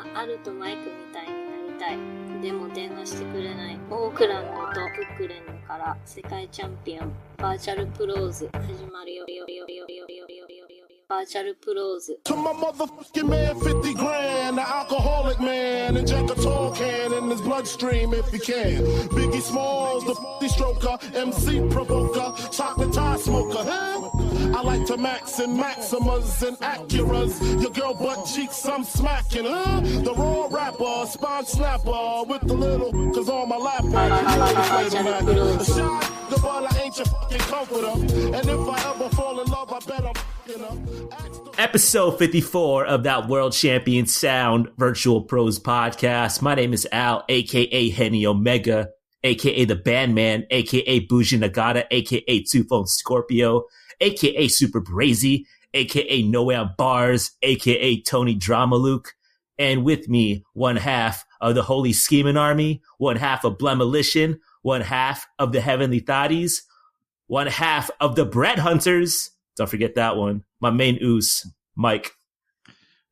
があるとマイクみたいになりたい。でも電話してくれない。オークランドとブックレンドから世界チャンピオンバーチャルプローズ始まるよ。バーチャルプローズ。To my motherfucking man, 50 grand, the alcoholic man, and Jack a tall can in his bloodstream if he can. Biggie Smalls, the stroker, MC provoker, chocolate tie smoker, huh? I like to max and Maximas and Acuras. Your girl butt cheeks, I'm smacking, huh? The raw rapper, spine snapper, with the little, cause all my lap a shot, the ball, I ain't your fucking comforter. And if I ever fall in love, I bet I'm fucking up. Episode 54 of that World Champion Sound Virtual Pros podcast. My name is Al, a.k.a. Henny Omega, a.k.a. The Bandman, a.k.a. Bougie Nagata, a.k.a. Two-Phone Scorpio, a.k.a. Super Brazy, a.k.a. Noam Bars, a.k.a. Tony Dramaluke. And with me, one half of the Holy Scheming Army, one half of Blemolition, one half of the Heavenly Thotties, one half of the Bread Hunters. Don't forget that one. My main oos, Mike.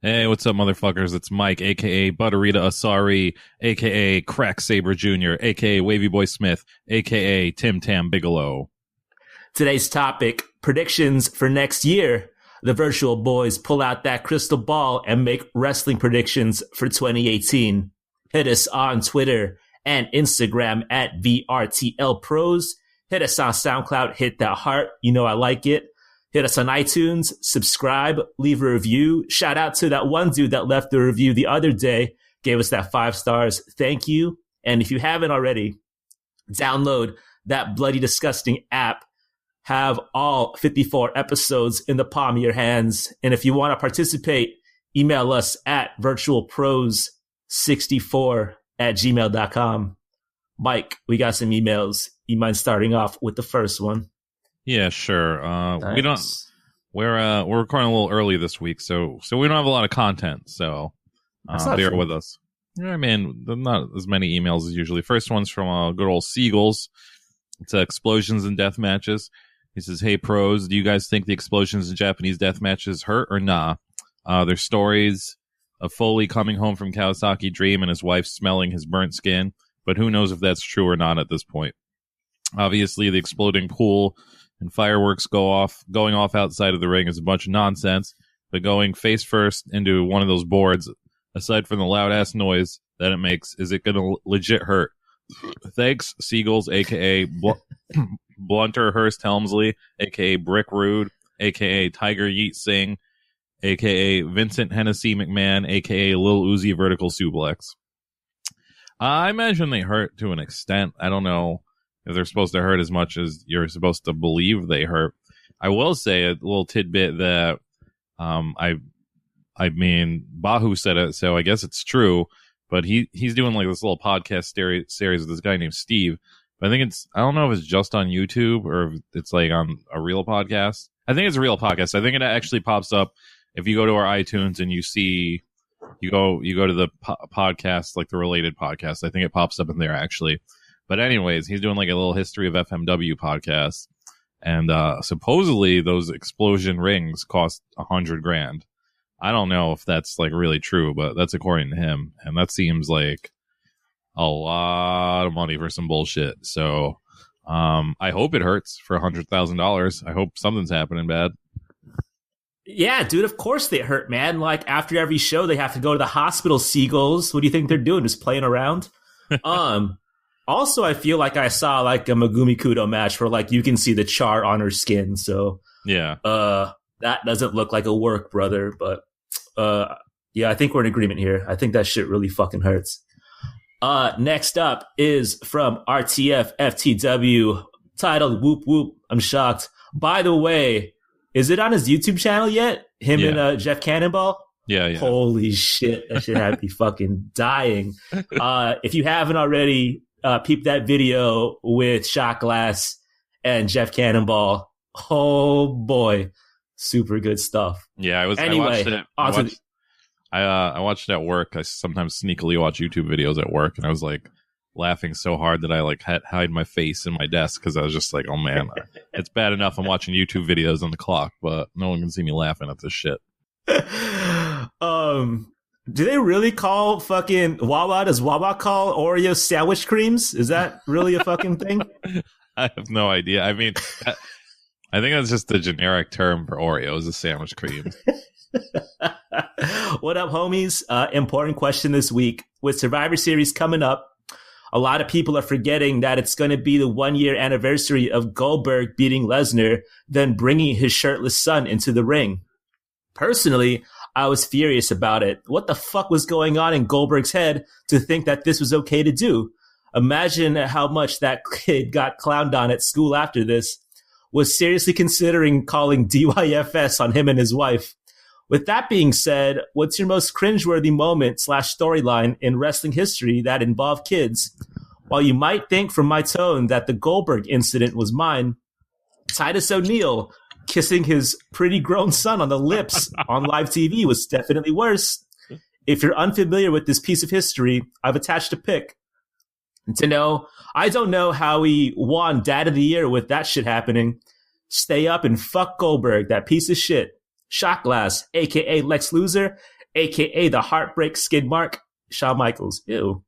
Hey, what's up, motherfuckers? It's Mike, a.k.a. Butterita Asari, a.k.a. Crack Saber Jr., a.k.a. Wavy Boy Smith, a.k.a. Tim Tam Bigelow. Today's topic, predictions for next year. The Virtual Boys pull out that crystal ball and make wrestling predictions for 2018. Hit us on Twitter and Instagram at VRTLPros. Hit us on SoundCloud, hit that heart. You know I like it. Hit us on iTunes, subscribe, leave a review. Shout out to that one dude that left the review the other day, gave us that 5 stars. Thank you. And if you haven't already, download that Bloody Disgusting app. Have all 54 episodes in the palm of your hands. And if you want to participate, email us at virtualpros64@gmail.com. Mike, we got some emails. You mind starting off with the first one? Yeah, sure. Nice. We're recording a little early this week, so we don't have a lot of content. So bear with us. Yeah, I mean, not as many emails as usually. First one's from good old Seagulls. It's explosions and death matches. He says, "Hey pros, do you guys think the explosions in Japanese death matches hurt or nah? There's stories of Foley coming home from Kawasaki Dream and his wife smelling his burnt skin, but who knows if that's true or not at this point. Obviously, the exploding pool and fireworks going off outside of the ring is a bunch of nonsense, but going face first into one of those boards, aside from the loud ass noise that it makes, is it gonna legit hurt? Thanks, Seagulls, aka Blunter Hurst Helmsley, aka Brick Rude, aka Tiger Yeet Singh, aka Vincent Hennessy McMahon, aka Lil Uzi Vertical Suplex." I imagine they hurt to an extent. I don't know if they're supposed to hurt as much as you're supposed to believe they hurt. I will say a little tidbit that I mean, Bahu said it, so I guess it's true. But he's doing like this little podcast series with this guy named Steve. But I think I don't know if it's just on YouTube or if it's like on a real podcast. I think it's a real podcast. I think it actually pops up if you go to our iTunes and you go to the podcast, like the related podcast. I think it pops up in there actually. But anyways, he's doing like a little history of FMW podcast. And supposedly those explosion rings cost $100,000. I don't know if that's like really true, but that's according to him. And that seems like a lot of money for some bullshit. So I hope it hurts for $100,000. I hope something's happening bad. Yeah, dude, of course they hurt, man. Like after every show, they have to go to the hospital, Seagulls. What do you think they're doing? Just playing around? Also, I feel like I saw like a Megumi Kudo match where like you can see the char on her skin. So yeah, that doesn't look like a work, brother. But yeah, I think we're in agreement here. I think that shit really fucking hurts. Next up is from RTF FTW, titled "Whoop Whoop." I'm shocked. By the way, is it on his YouTube channel yet? Him and Jeff Cannonball? Yeah. Holy shit, that shit had me fucking dying. If you haven't already, peep that video with Shot Glass and Jeff Cannonball. Oh boy, super good stuff. Yeah, Anyway, I watched it at work. I sometimes sneakily watch YouTube videos at work, and I was like laughing so hard that I like hide my face in my desk because I was just like, oh man, it's bad enough I'm watching YouTube videos on the clock, but no one can see me laughing at this shit. Do they really call fucking Wawa? Does Wawa call Oreo sandwich creams? Is that really a fucking thing? I have no idea. I mean, I think that's just the generic term for Oreos, a sandwich cream. What up, homies? Important question this week. With Survivor Series coming up, a lot of people are forgetting that it's going to be the 1-year anniversary of Goldberg beating Lesnar, then bringing his shirtless son into the ring. Personally, I was furious about it. What the fuck was going on in Goldberg's head to think that this was okay to do? Imagine how much that kid got clowned on at school after this. Was seriously considering calling DYFS on him and his wife. With that being said, what's your most cringeworthy moment / storyline in wrestling history that involved kids? While you might think from my tone that the Goldberg incident was mine, Titus O'Neil kissing his pretty grown son on the lips on live TV was definitely worse. If you're unfamiliar with this piece of history, I've attached a pic. To know, I don't know how he won Dad of the Year with that shit happening. Stay up and fuck Goldberg, that piece of shit. Shot Glass, a.k.a. Lex Luger, a.k.a. the Heartbreak Skid Mark, Shawn Michaels. Ew.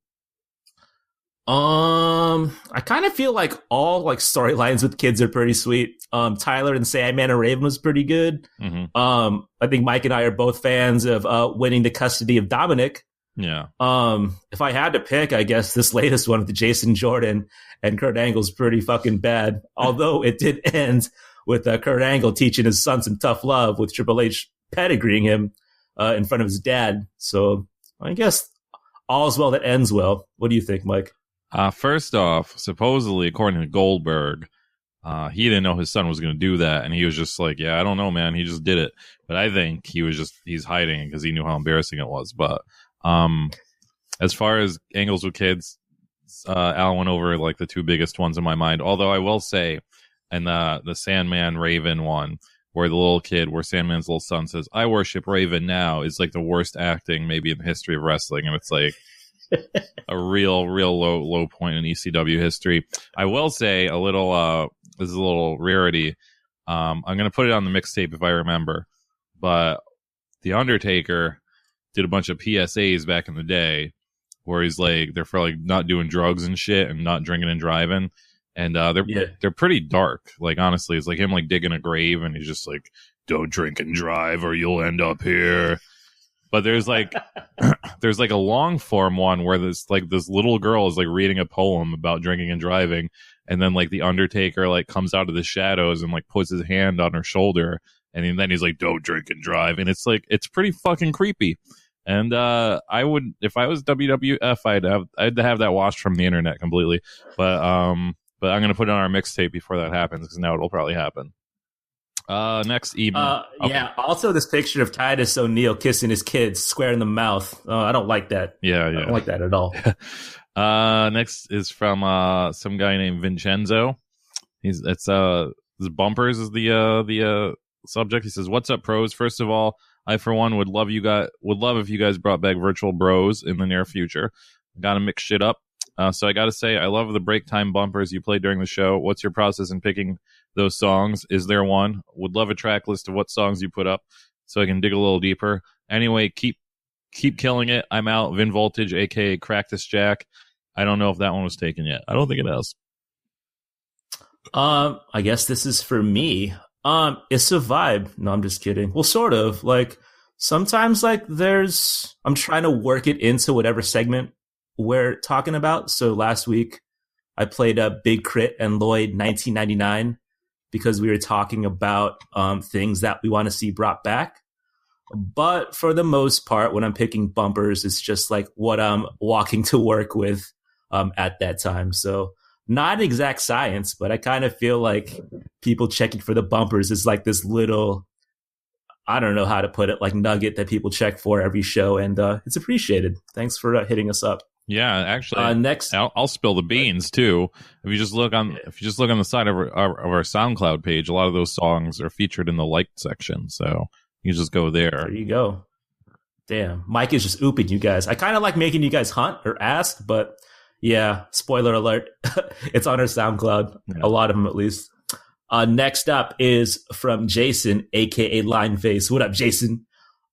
I kind of feel like all like storylines with kids are pretty sweet. Tyler and Sandman and Raven was pretty good. Mm-hmm. I think Mike and I are both fans of winning the custody of Dominic. Yeah. If I had to pick, I guess this latest one with the Jason Jordan and Kurt Angle's pretty fucking bad. Although it did end with Kurt Angle teaching his son some tough love with Triple H pedigreeing him in front of his dad. So I guess all's well that ends well. What do you think, Mike? First off, supposedly, according to Goldberg, he didn't know his son was going to do that. And he was just like, yeah, I don't know, man. He just did it. But I think he's hiding because he knew how embarrassing it was. But as far as angles with kids, Al went over like the two biggest ones in my mind. Although I will say, and the Sandman Raven one, where the little kid, where Sandman's little son says, "I worship Raven now," is like the worst acting maybe in the history of wrestling, and it's like a real low point in ECW history. I will say a little. This is a little rarity. I'm gonna put it on the mixtape if I remember, but the Undertaker did a bunch of PSAs back in the day where he's like, they're for like not doing drugs and shit and not drinking and driving. And they're pretty dark. Like, honestly, it's like him like digging a grave and he's just like, don't drink and drive or you'll end up here. But there's like there's like a long form one where this little girl is like reading a poem about drinking and driving, and then like the Undertaker like comes out of the shadows and like puts his hand on her shoulder, and then he's like, don't drink and drive. And it's like, it's pretty fucking creepy. And I would, if I was WWF, I'd have that watched from the internet completely. But I'm gonna put it on our mixtape before that happens, because now it'll probably happen. Next email. Okay. Yeah. Also, this picture of Titus O'Neil kissing his kids square in the mouth. I don't like that. Yeah. I don't like that at all. Next is from some guy named Vincenzo. His bumpers is the subject. He says, "What's up, pros? First of all, I for one would love if you guys brought back Virtual Bros in the near future. Gotta mix shit up. So I gotta say, I love the break time bumpers you played during the show. What's your process in picking those songs? Is there one? Would love a track list of what songs you put up so I can dig a little deeper. Anyway, keep killing it. I'm out. Vin Voltage, aka Cactus Jack. I don't know if that one was taken yet. I don't think it has. I guess this is for me. It's a vibe. No, I'm just kidding. Well, sort of. Like, sometimes, like, I'm trying to work it into whatever segment we're talking about. So last week, I played Big Crit and Lloyd 1999 because we were talking about things that we want to see brought back. But for the most part, when I'm picking bumpers, it's just like what I'm walking to work with at that time. So not exact science, but I kind of feel like people checking for the bumpers is like this little, I don't know how to put it, like nugget that people check for every show. And it's appreciated. Thanks for hitting us up. Yeah, actually, next, I'll spill the beans too. If you just look on the side of our SoundCloud page, a lot of those songs are featured in the liked section. So you just go there. There you go. Damn, Mike is just ooping you guys. I kind of like making you guys hunt or ask, but yeah, spoiler alert, it's on our SoundCloud. Yeah. A lot of them, at least. Next up is from Jason, aka Lineface. What up, Jason?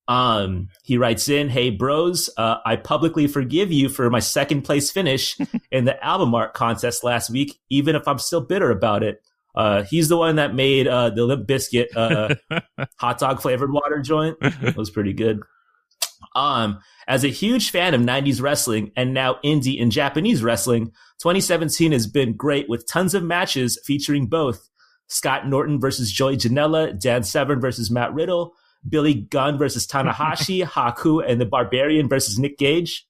He writes in, "Hey bros, I publicly forgive you for my second place finish in the album art contest last week, even if I'm still bitter about it." He's the one that made the Limp Bizkit hot dog flavored water joint. It was pretty good. As a huge fan of 90s wrestling and now indie and Japanese wrestling, 2017 has been great with tons of matches featuring both Scott Norton versus Joey Janela, Dan Severn versus Matt Riddle, Billy Gunn versus Tanahashi, Haku and the Barbarian versus Nick Gage.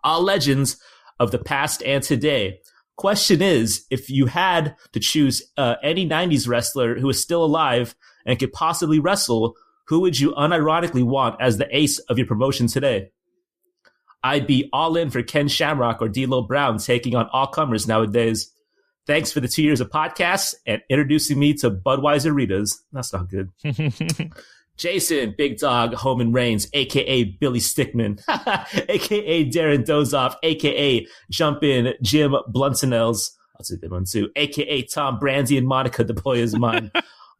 All legends of the past and today. Question is, if you had to choose any 90s wrestler who is still alive and could possibly wrestle, who would you unironically want as the ace of your promotion today? I'd be all in for Ken Shamrock or D'Lo Brown taking on all comers nowadays. Thanks for the 2 years of podcasts and introducing me to Budweiser Ritas. That's not good. Jason, Big Dog, Homan Reigns, a.k.a. Billy Stickman, a.k.a. Darren Dozoff, a.k.a. Jumpin' Jim Bluntonels. That's a good one, too. A.k.a. Tom Brandy and Monica, the boy is mine.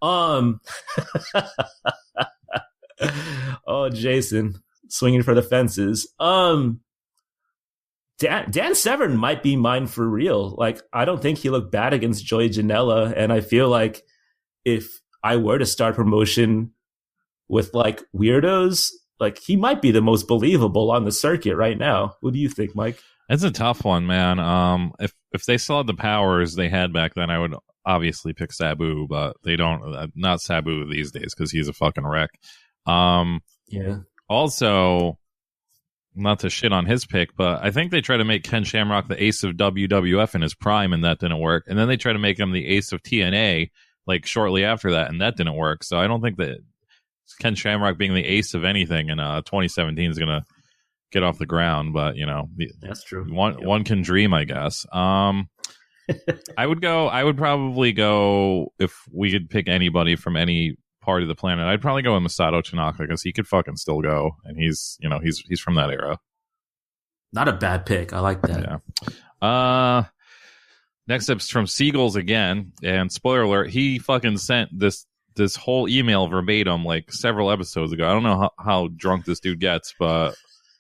Oh, Jason, swinging for the fences. Dan Severn might be mine for real. Like, I don't think he looked bad against Joey Janela, and I feel like if I were to start promotion with like weirdos, like he might be the most believable on the circuit right now. What do you think, Mike? It's a tough one, man. If they still had the powers they had back then, I would obviously pick Sabu, but they don't. Not Sabu these days because he's a fucking wreck. Yeah. Also, not to shit on his pick, but I think they tried to make Ken Shamrock the ace of WWF in his prime, and that didn't work. And then they tried to make him the ace of TNA like shortly after that, and that didn't work. So I don't think that Ken Shamrock being the ace of anything in 2017 is gonna get off the ground. But you know, that's true. One can dream, I guess. I would probably go, if we could pick anybody from any part of the planet, I'd probably go with Masato Tanaka because he could fucking still go, and he's from that era. Not a bad pick. I like that. Yeah. Next up's from Seagulls again, and spoiler alert, he fucking sent this whole email verbatim like several episodes ago. I don't know how drunk this dude gets, but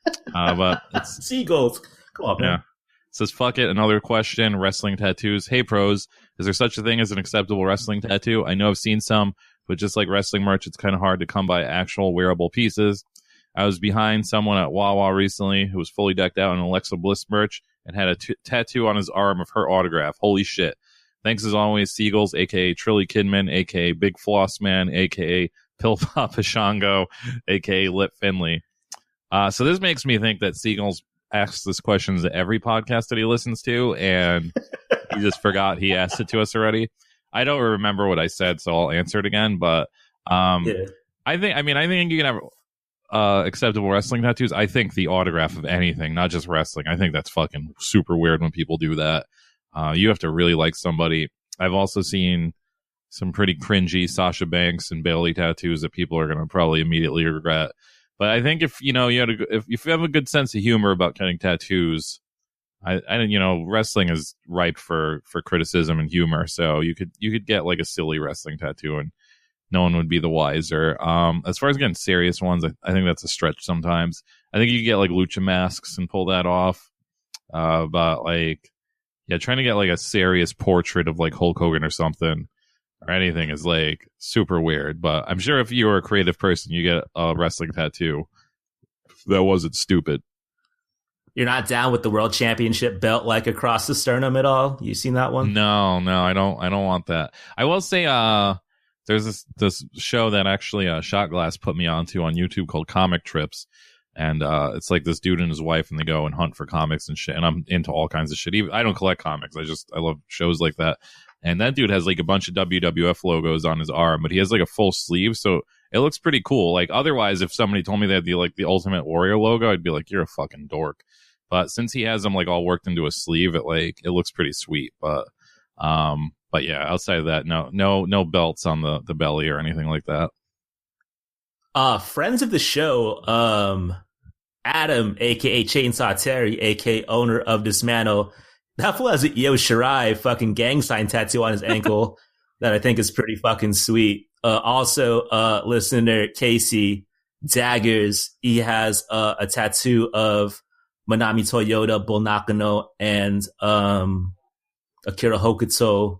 it's Seagulls. Come on, man. Yeah. It says, fuck it, another question, wrestling tattoos. Hey pros, is there such a thing as an acceptable wrestling tattoo? I know I've seen some, but just like wrestling merch, it's kind of hard to come by actual wearable pieces. I was behind someone at Wawa recently who was fully decked out in Alexa Bliss merch and had a tattoo on his arm of her autograph. Holy shit. Thanks as always, Seagulls, a.k.a. Trilly Kidman, a.k.a. Big Floss Man, a.k.a. Pill Papa Shango, a.k.a. Lip Finley. So this makes me think that Seagulls asks this question to every podcast that he listens to, and he just forgot he asked it to us already. I don't remember what I said, so I'll answer it again. But I think you can have acceptable wrestling tattoos. I think the autograph of anything, not just wrestling, I think that's fucking super weird when people do that. You have to really like somebody. I've also seen some pretty cringy Sasha Banks and Bayley tattoos that people are going to probably immediately regret. But I think if you have a good sense of humor about getting tattoos, wrestling is ripe for criticism and humor. So you could get like a silly wrestling tattoo and no one would be the wiser. As far as getting serious ones, I think that's a stretch sometimes. I think you get like lucha masks and pull that off. But like, yeah, trying to get like a serious portrait of like Hulk Hogan or something or anything is like super weird. But I'm sure if you were a creative person, you get a wrestling tattoo that wasn't stupid. You're not down with the world championship belt like across the sternum at all? You seen that one? No, I don't want that. I will say, there's this show that actually Shot Glass put me onto on YouTube called Comic Trips. And it's like this dude and his wife, and they go and hunt for comics and shit. And I'm into all kinds of shit. I don't collect comics. I love shows like that. And that dude has like a bunch of WWF logos on his arm, but he has like a full sleeve, so it looks pretty cool. Like otherwise, if somebody told me they had the Ultimate Warrior logo, I'd be like, you're a fucking dork. But since he has them like all worked into a sleeve, it looks pretty sweet. But yeah, outside of that, no belts on the belly or anything like that. Friends of the show, Adam, a.k.a. Chainsaw Terry, a.k.a. owner of Dismantle, that fool has an Io Shirai fucking gang sign tattoo on his ankle that I think is pretty fucking sweet. Also, listener Casey, daggers. He has a tattoo of Manami Toyota, Bull Nakano, and Akira Hokuto.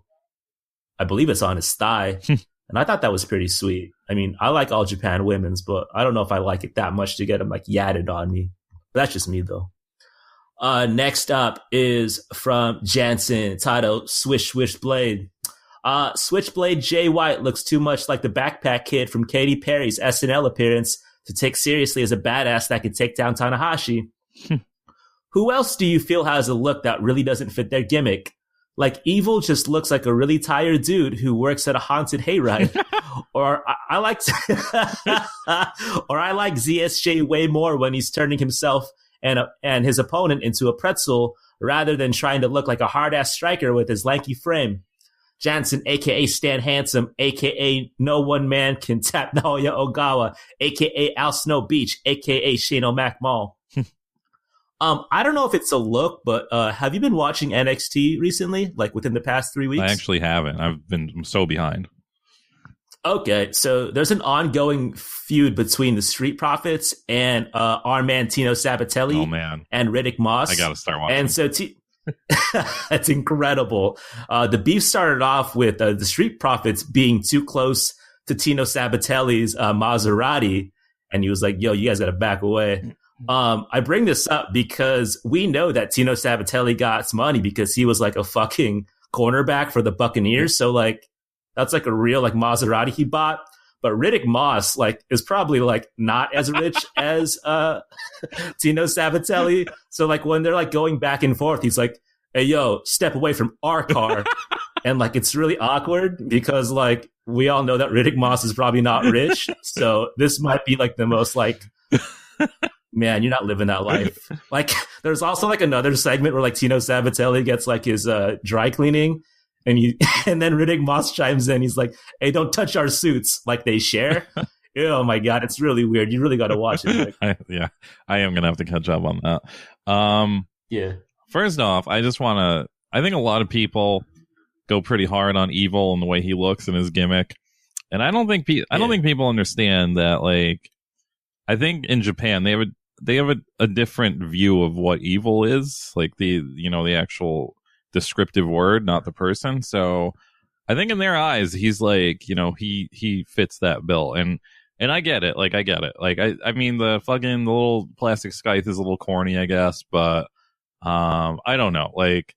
I believe it's on his thigh. And I thought that was pretty sweet. I mean, I like All Japan Women's, but I don't know if I like it that much to get them like yatted on me. But that's just me though. Next up is from Jansen, titled Swish Swish Blade. Switchblade Jay White looks too much like the backpack kid from Katy Perry's SNL appearance to take seriously as a badass that could take down Tanahashi. Who else do you feel has a look that really doesn't fit their gimmick? Like Evil just looks like a really tired dude who works at a haunted hayride. Or I like ZSJ way more when he's turning himself and his opponent into a pretzel rather than trying to look like a hard-ass striker with his lanky frame. Jansen, a.k.a. Stan Handsome, a.k.a. No One Man Can Tap Naoya Ogawa, a.k.a. Al Snow Beach, a.k.a. Shane O'Mac Mall. I don't know if it's a look, but have you been watching NXT recently, like within the past 3 weeks? I actually haven't. I'm so behind. Okay, so there's an ongoing feud between the Street Profits and our man Tino Sabatelli and Riddick Moss. I got to start watching. And so that's incredible. The beef started off with the Street Profits being too close to Tino Sabatelli's Maserati, and he was like, yo, you guys got to back away. I bring this up because we know that Tino Sabatelli got money because he was like a fucking cornerback for the Buccaneers. So like, that's like a real like Maserati he bought. But Riddick Moss like is probably like not as rich as Tino Sabatelli. So like when they're like going back and forth, he's like, hey, yo, step away from our car. And like, it's really awkward because like, we all know that Riddick Moss is probably not rich. So this might be like the most like, man, you're not living that life. Like, there's also like another segment where like Tino Sabatelli gets like his dry cleaning, and then Riddick Moss chimes in. He's like, "Hey, don't touch our suits." Like they share. Oh my god, it's really weird. You really got to watch it. Like, I am gonna have to catch up on that. Yeah. First off, I just want to. I think a lot of people go pretty hard on Evil and the way he looks and his gimmick, and I don't think people understand that. Like, I think in Japan they have a different view of what evil is, like the actual descriptive word, not the person. So I think in their eyes, he's like, he fits that bill. And I get it. Like, I mean, the little plastic scythe is a little corny, I guess, but, I don't know. Like,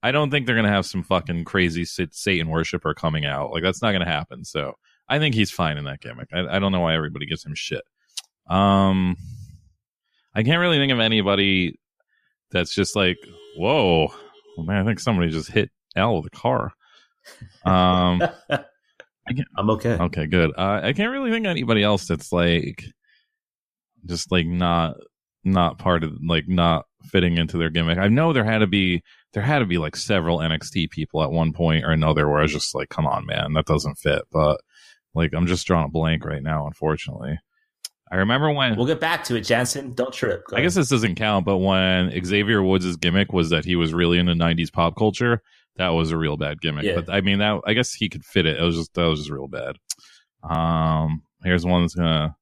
I don't think they're going to have some fucking crazy Satan worshiper coming out. Like, that's not going to happen. So I think he's fine in that gimmick. I don't know why everybody gives him shit. I can't really think of anybody that's just like, whoa, well, man, I think somebody just hit Al with a car. I'm okay. Okay, good. I can't really think of anybody else that's like, just like not part of, like not fitting into their gimmick. I know there had to be like several NXT people at one point or another where I was just like, come on, man, that doesn't fit. But like, I'm just drawing a blank right now, unfortunately. I remember when... We'll get back to it, Jansen. Don't trip. I guess this doesn't count, but when Xavier Woods' gimmick was that he was really into 90s pop culture, that was a real bad gimmick. Yeah. But I mean, I guess he could fit it. That was just real bad. Here's one that's gonna...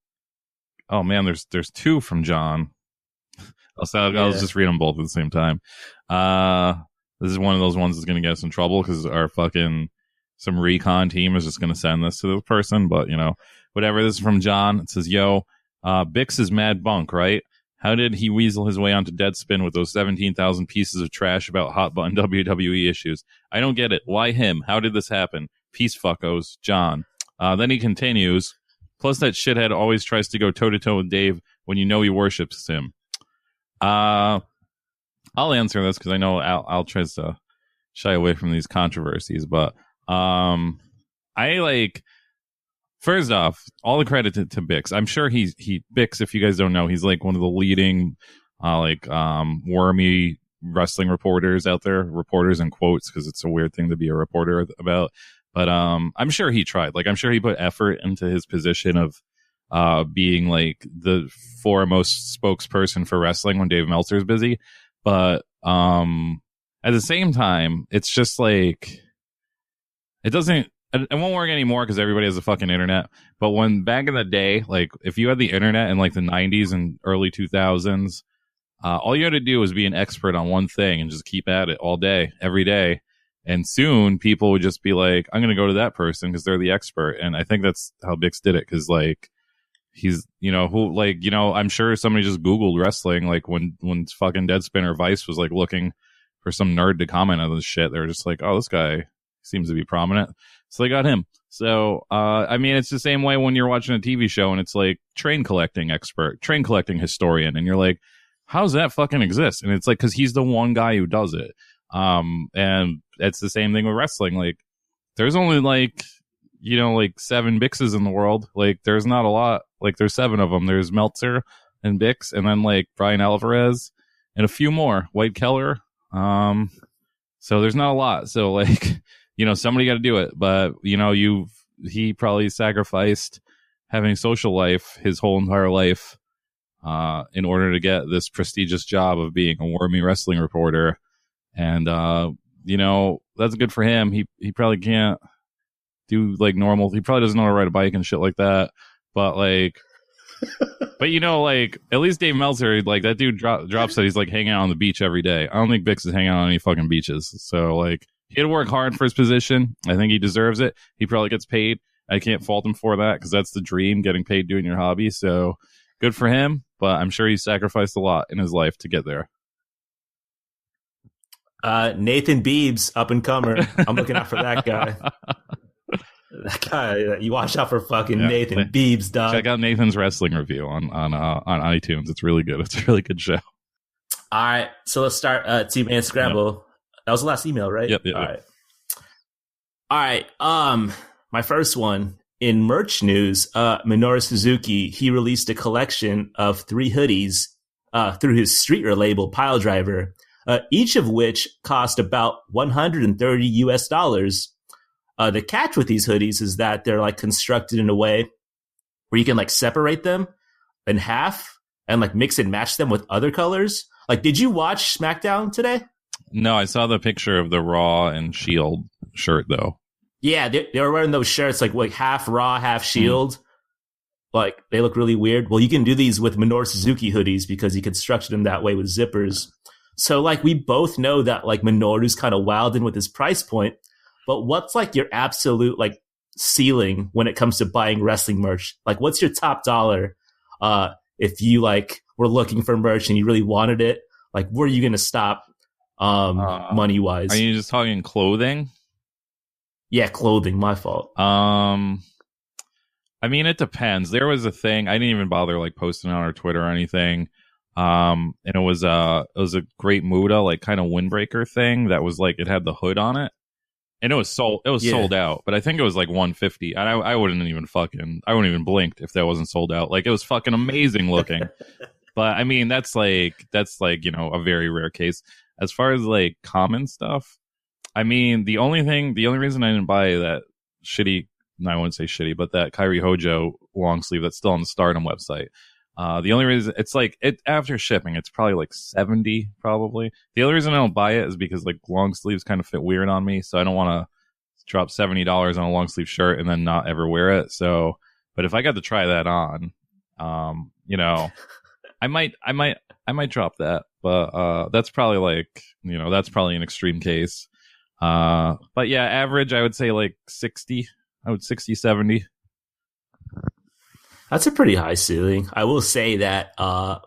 Oh man, there's two from John. I'll just read them both at the same time. This is one of those ones that's gonna get us in trouble because some recon team is just gonna send this to the person, but whatever. This is from John. It says, yo, Bix is mad bunk, right? How did he weasel his way onto Deadspin with those 17,000 pieces of trash about hot button WWE issues? I don't get it. Why him? How did this happen? Peace fuckos, John. Then he continues, plus that shithead always tries to go toe-to-toe with Dave when you know he worships him. I'll answer this because I know Al tries to shy away from these controversies, but first off, all the credit to Bix. I'm sure Bix, if you guys don't know, he's like one of the leading, wormy wrestling reporters out there. Reporters in quotes, because it's a weird thing to be a reporter about. But I'm sure he tried. Like, I'm sure he put effort into his position of being like the foremost spokesperson for wrestling when Dave Meltzer's busy. But at the same time, it's just like it doesn't. it won't work anymore because everybody has a fucking internet. But when back in the day, like if you had the internet in like the 90s and early 2000s, all you had to do was be an expert on one thing and just keep at it all day, every day. And soon people would just be like, I'm going to go to that person because they're the expert. And I think that's how Bix did it. Cause like he's, I'm sure somebody just Googled wrestling. Like when fucking Deadspin or Vice was like looking for some nerd to comment on this shit. They were just like, oh, this guy seems to be prominent. So they got him. So, it's the same way when you're watching a TV show and it's like train collecting expert, train collecting historian. And you're like, how's that fucking exist? And it's like, cause he's the one guy who does it. And it's the same thing with wrestling. Like there's only like 7 Bixes in the world. Like there's not a lot. Like there's 7 of them. There's Meltzer and Bix and then like Brian Alvarez and a few more, White Keller. So there's not a lot. So like, somebody got to do it, but he probably sacrificed having social life his whole entire life, in order to get this prestigious job of being a wormy wrestling reporter. And, that's good for him. He probably can't do like normal. He probably doesn't know how to ride a bike and shit like that. But like, at least Dave Meltzer, like that dude drops that he's like hanging out on the beach every day. I don't think Bix is hanging out on any fucking beaches. So like, he had to work hard for his position. I think he deserves it. He probably gets paid. I can't fault him for that because that's the dream, getting paid doing your hobby. So good for him. But I'm sure he sacrificed a lot in his life to get there. Nathan Beebs, up and comer. I'm looking out for that guy. That guy, you watch out for fucking Nathan Beebs, dog. Check out Nathan's wrestling review on iTunes. It's really good. It's a really good show. All right, so let's start Team Man Scramble. Yep. That was the last email, right? Yep. All right. My first one in merch news. Minoru Suzuki, he released a collection of 3 hoodies through his streetwear label Piledriver. Each of which cost about $130 US. The catch with these hoodies is that they're like constructed in a way where you can like separate them in half and like mix and match them with other colors. Like, did you watch SmackDown today? No, I saw the picture of the Raw and Shield shirt though. Yeah, they were wearing those shirts like half Raw, half Shield. Like they look really weird. Well, you can do these with Minoru Suzuki hoodies because he constructed them that way with zippers. So, like, we both know that, like, Minoru's kind of wild in with his price point. But what's, like, your absolute, like, ceiling when it comes to buying wrestling merch? Like, what's your top dollar if you, like, were looking for merch and you really wanted it? Like, where are you going to stop money-wise? Are you just talking clothing? Yeah, clothing. My fault. It depends. There was a thing. I didn't even bother, like, posting on our Twitter or anything. And it was a Great Muda, like kind of windbreaker thing that was like, it had the hood on it and it was sold out, but I think it was like 150 and I wouldn't even blinked if that wasn't sold out. Like it was fucking amazing looking, but that's like, a very rare case as far as like common stuff. The only reason I didn't buy that shitty, no, I wouldn't say shitty, but that Kairi Hojo long sleeve that's still on the Stardom website. The only reason it's like after shipping, it's probably like 70 probably. The only reason I don't buy it is because like long sleeves kind of fit weird on me. So I don't want to drop $70 on a long sleeve shirt and then not ever wear it. So, but if I got to try that on, I might drop that, but, that's probably like, that's probably an extreme case. But yeah, average, I would say like 60, 70. That's a pretty high ceiling. I will say that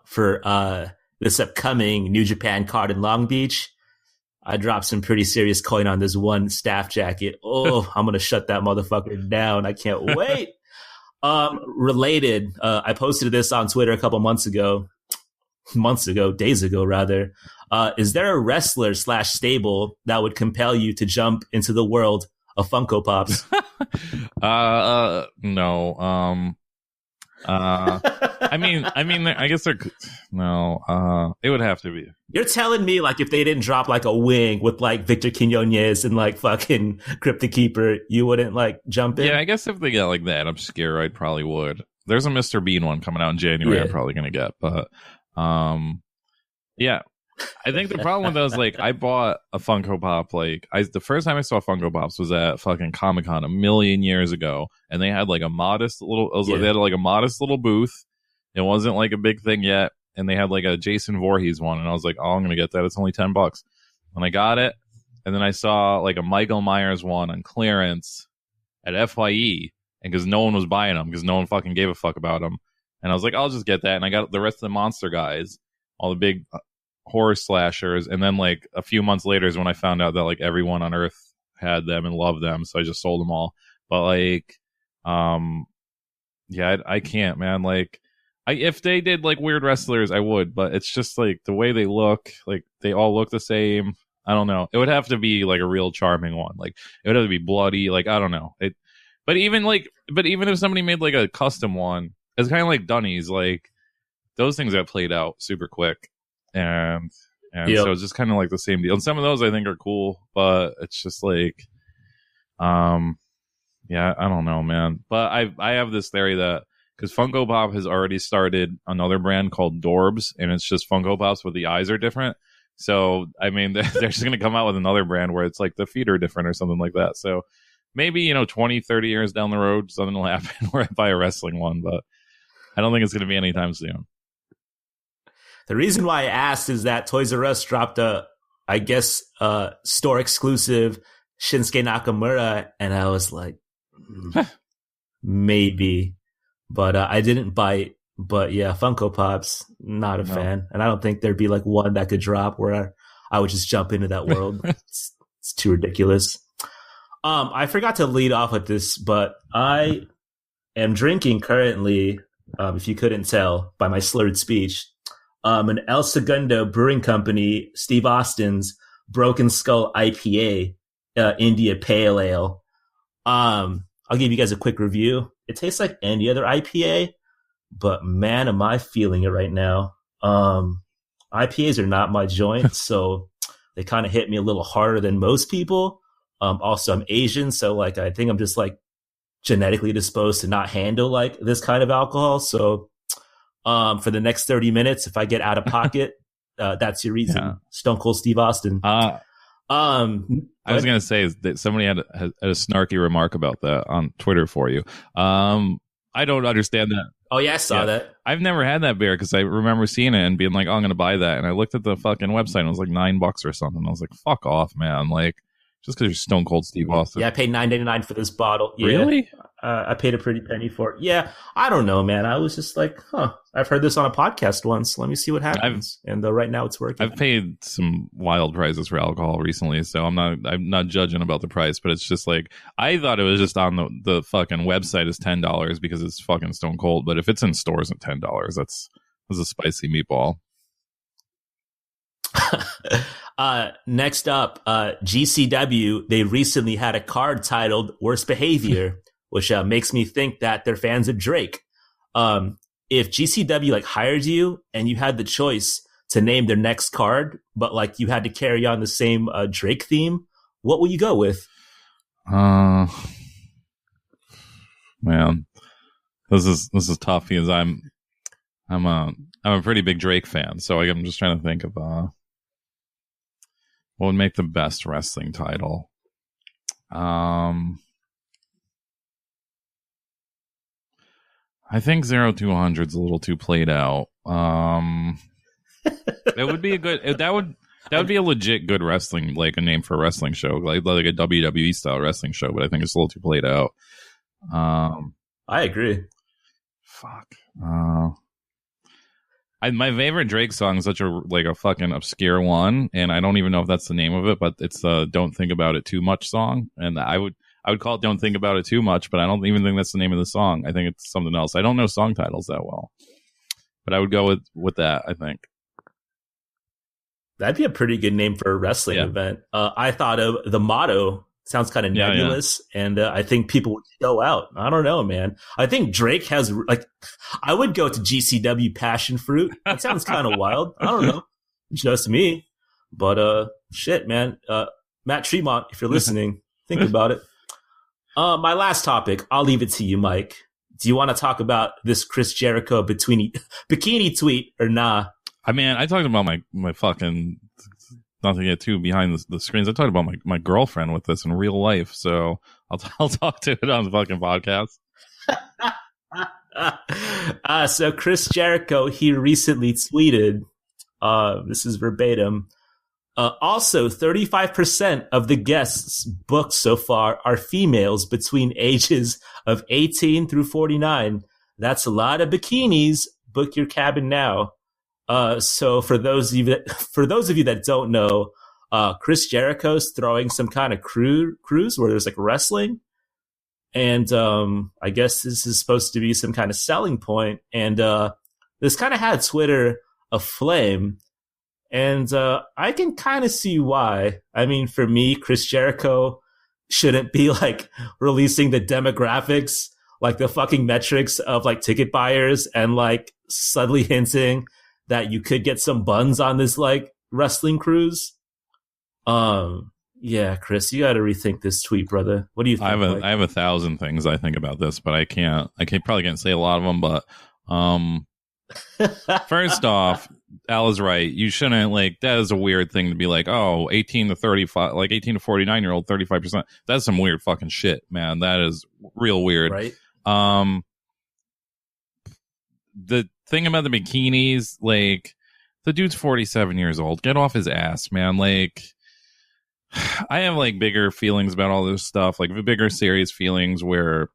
for this upcoming New Japan card in Long Beach, I dropped some pretty serious coin on this one staff jacket. Oh, I'm going to shut that motherfucker down. I can't wait. Related, I posted this on Twitter a couple days ago rather. Is there a wrestler / stable that would compel you to jump into the world of Funko Pops? No. I guess it would have to be. You're telling me like if they didn't drop like a wing with like Victor Quinones and like fucking Cryptic Keeper, you wouldn't like jump in? Yeah, I guess if they got like that obscure, I probably would. There's a Mr. Bean one coming out in January. Yeah. I'm probably gonna get, but yeah, I think the problem with those, like, I bought a Funko Pop, like, the first time I saw Funko Pops was at fucking Comic-Con a million years ago, and they had, like, a modest little, they had, like, a modest little booth. It wasn't, like, a big thing yet, and they had, like, a Jason Voorhees one, and I was like, oh, I'm gonna get that. It's only $10. And I got it, and then I saw, like, a Michael Myers one on clearance at FYE, and because no one was buying them, because no one fucking gave a fuck about them. And I was like, I'll just get that, and I got the rest of the monster guys, all the big horror slashers, and then like a few months later is when I found out that like everyone on Earth had them and loved them, so I just sold them all. But like, yeah, I can't, man. Like, if they did like weird wrestlers, I would, but it's just like the way they look, like they all look the same. I don't know. It would have to be like a real charming one. Like it would have to be bloody. Like I don't know. But even if somebody made like a custom one, it's kind of like Dunnies. Like those things got played out super quick. And so it's just kind of like the same deal. And some of those I think are cool, but it's just like, yeah, I don't know, man. But I have this theory that because Funko Pop has already started another brand called Dorbs, and it's just Funko Pops, but the eyes are different. So I mean, they're just going to come out with another brand where it's like the feet are different or something like that. So maybe 20, 30 years down the road, something will happen where I buy a wrestling one, but I don't think it's going to be anytime soon. The reason why I asked is that Toys R Us dropped I guess, store exclusive Shinsuke Nakamura, and I was like, maybe, but I didn't bite. But yeah, Funko Pops, not a fan, and I don't think there'd be like one that could drop where I would just jump into that world. It's too ridiculous. I forgot to lead off with this, but I am drinking currently, if you couldn't tell by my slurred speech, an El Segundo Brewing Company, Steve Austin's Broken Skull IPA, India Pale Ale. I'll give you guys a quick review. It tastes like any other IPA, but man, am I feeling it right now. IPAs are not my joint, so they kind of hit me a little harder than most people. Also, I'm Asian, so like I think I'm just like genetically disposed to not handle like this kind of alcohol. So for the next 30 minutes, if I get out of pocket, that's your reason. Yeah. Stone Cold Steve Austin. I was going to say that somebody had a snarky remark about that on Twitter for you. I don't understand that. Oh, yeah, I saw that. I've never had that beer because I remember seeing it and being like, oh, I'm going to buy that. And I looked at the fucking website and it was like $9 or something. I was like, fuck off, man. Like, just because you're Stone Cold Steve Austin. Yeah, I paid $9.99 for this bottle. Yeah. Really? I paid a pretty penny for it. Yeah, I don't know, man. I was just like, I've heard this on a podcast once. Let me see what happens. And right now it's working. I've paid some wild prices for alcohol recently, so I'm not judging about the price, but it's just like, I thought it was just on the fucking website is $10 because it's fucking Stone Cold, but if it's in stores at $10, that's a spicy meatball. Next up, GCW, they recently had a card titled Worst Behavior, which makes me think that they're fans of Drake. If GCW like hired you and you had the choice to name their next card, but like you had to carry on the same Drake theme, what will you go with? Man, this is tough because I'm a pretty big Drake fan, so I'm just trying to think of what would make the best wrestling title. I think 0-200 is a little too played out. It would be that would be a legit good wrestling, like a name for a wrestling show, like a WWE style wrestling show. But I think it's a little too played out. I agree. Fuck. My favorite Drake song is such a fucking obscure one, and I don't even know if that's the name of it, but it's the "Don't Think About It Too Much" song, and I would call it "Don't Think About It Too Much," but I don't even think that's the name of the song. I think it's something else. I don't know song titles that well, but I would go with that. I think that'd be a pretty good name for a wrestling event. I thought of the motto. Sounds kind of nebulous, and I think people would go out. I don't know, man. I think Drake has, like, I would go to GCW Passion Fruit. That sounds kind of wild. I don't know. Just me. But, shit, man. Matt Tremont, if you're listening, think about it. My last topic, I'll leave it to you, Mike. Do you want to talk about this Chris Jericho bikini tweet or nah? I mean, I talked about my fucking, not to get too behind the screens, I talked about my girlfriend with this in real life, so I'll talk to it on the fucking podcast. So Chris Jericho, he recently tweeted, this is verbatim, also 35% of the guests booked so far are females between ages of 18 through 49. That's a lot of bikinis. Book your cabin now. So for those of you that don't know, Chris Jericho's throwing some kind of cruise where there's like wrestling. And I guess this is supposed to be some kind of selling point. And this kind of had Twitter aflame. And I can kind of see why. I mean, for me, Chris Jericho shouldn't be like releasing the demographics, like the fucking metrics of like ticket buyers, and like subtly hinting that you could get some buns on this like wrestling cruise. Yeah, Chris, you got to rethink this tweet, brother. What do you think? I have 1,000 things I think about this, but I probably can't say a lot of them. But first off, Al is right. You shouldn't, like, that is a weird thing to be like, oh, 18 to 35, like 18 to 49-year-old, 35%. That's some weird fucking shit, man. That is real weird. Right. The thing about the bikinis, like, the dude's 47 years old. Get off his ass, man. Like, I have like bigger feelings about all this stuff, like bigger serious feelings where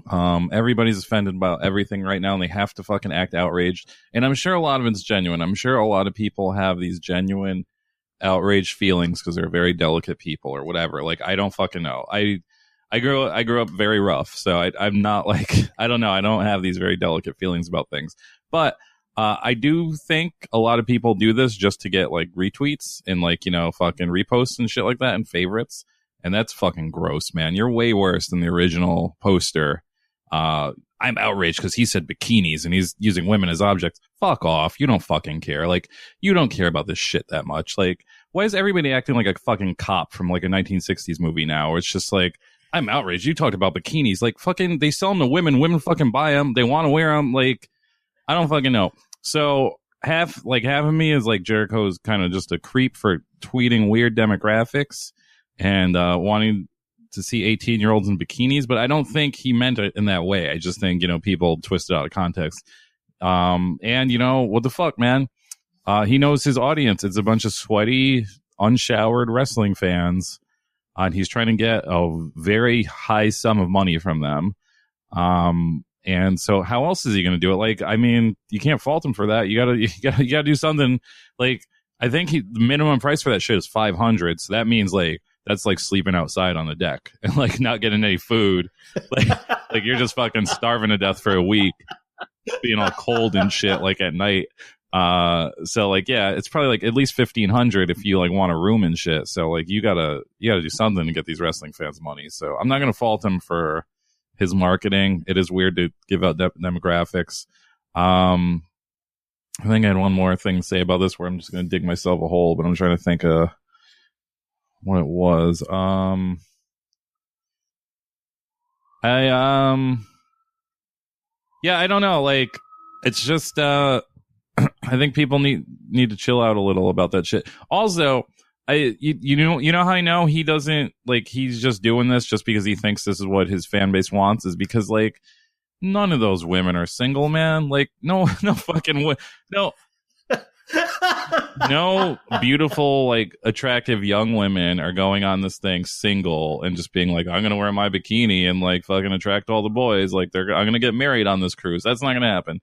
everybody's offended about everything right now and they have to fucking act outraged. And I'm sure a lot of it's genuine. I'm sure a lot of people have these genuine outraged feelings because they're very delicate people or whatever. Like, I don't fucking know. I grew up very rough, so I'm not like, I don't know. I don't have these very delicate feelings about things. But I do think a lot of people do this just to get like retweets and like, you know, fucking reposts and shit like that and favorites. And that's fucking gross, man. You're way worse than the original poster. I'm outraged because he said bikinis and he's using women as objects. Fuck off. You don't fucking care. Like, you don't care about this shit that much. Like, why is everybody acting like a fucking cop from like a 1960s movie now? Where it's just like, I'm outraged. You talked about bikinis. Like, fucking, they sell them to women. Women fucking buy them. They want to wear them. Like, I don't fucking know. So half of me is like Jericho's kind of just a creep for tweeting weird demographics and wanting to see 18-year-olds in bikinis, but I don't think he meant it in that way. I just think, you know, people twist it out of context. And, you know, what the fuck, man? He knows his audience. It's a bunch of sweaty, unshowered wrestling fans. And he's trying to get a very high sum of money from them. And so how else is he going to do it? Like, I mean, you can't fault him for that. You gotta do something. Like, I think the minimum price for that shit is $500. So that means like, that's like sleeping outside on the deck and like not getting any food. Like you're just fucking starving to death for a week, being all cold and shit, like at night. So like, yeah, it's probably like at least $1,500 if you like want a room and shit. So like, you gotta do something to get these wrestling fans money. So I'm not going to fault him for his marketing. It is weird to give out demographics. I think I had one more thing to say about this where I'm just going to dig myself a hole, but I'm trying to think of what it was. Yeah, I don't know. Like, it's just, I think people need to chill out a little about that shit. Also, you know how I know he doesn't, like, he's just doing this just because he thinks this is what his fan base wants, is because like none of those women are single, man. Like, no fucking no beautiful, like, attractive young women are going on this thing single and just being like, I'm gonna wear my bikini and like fucking attract all the boys. Like, I'm gonna get married on this cruise. That's not gonna happen.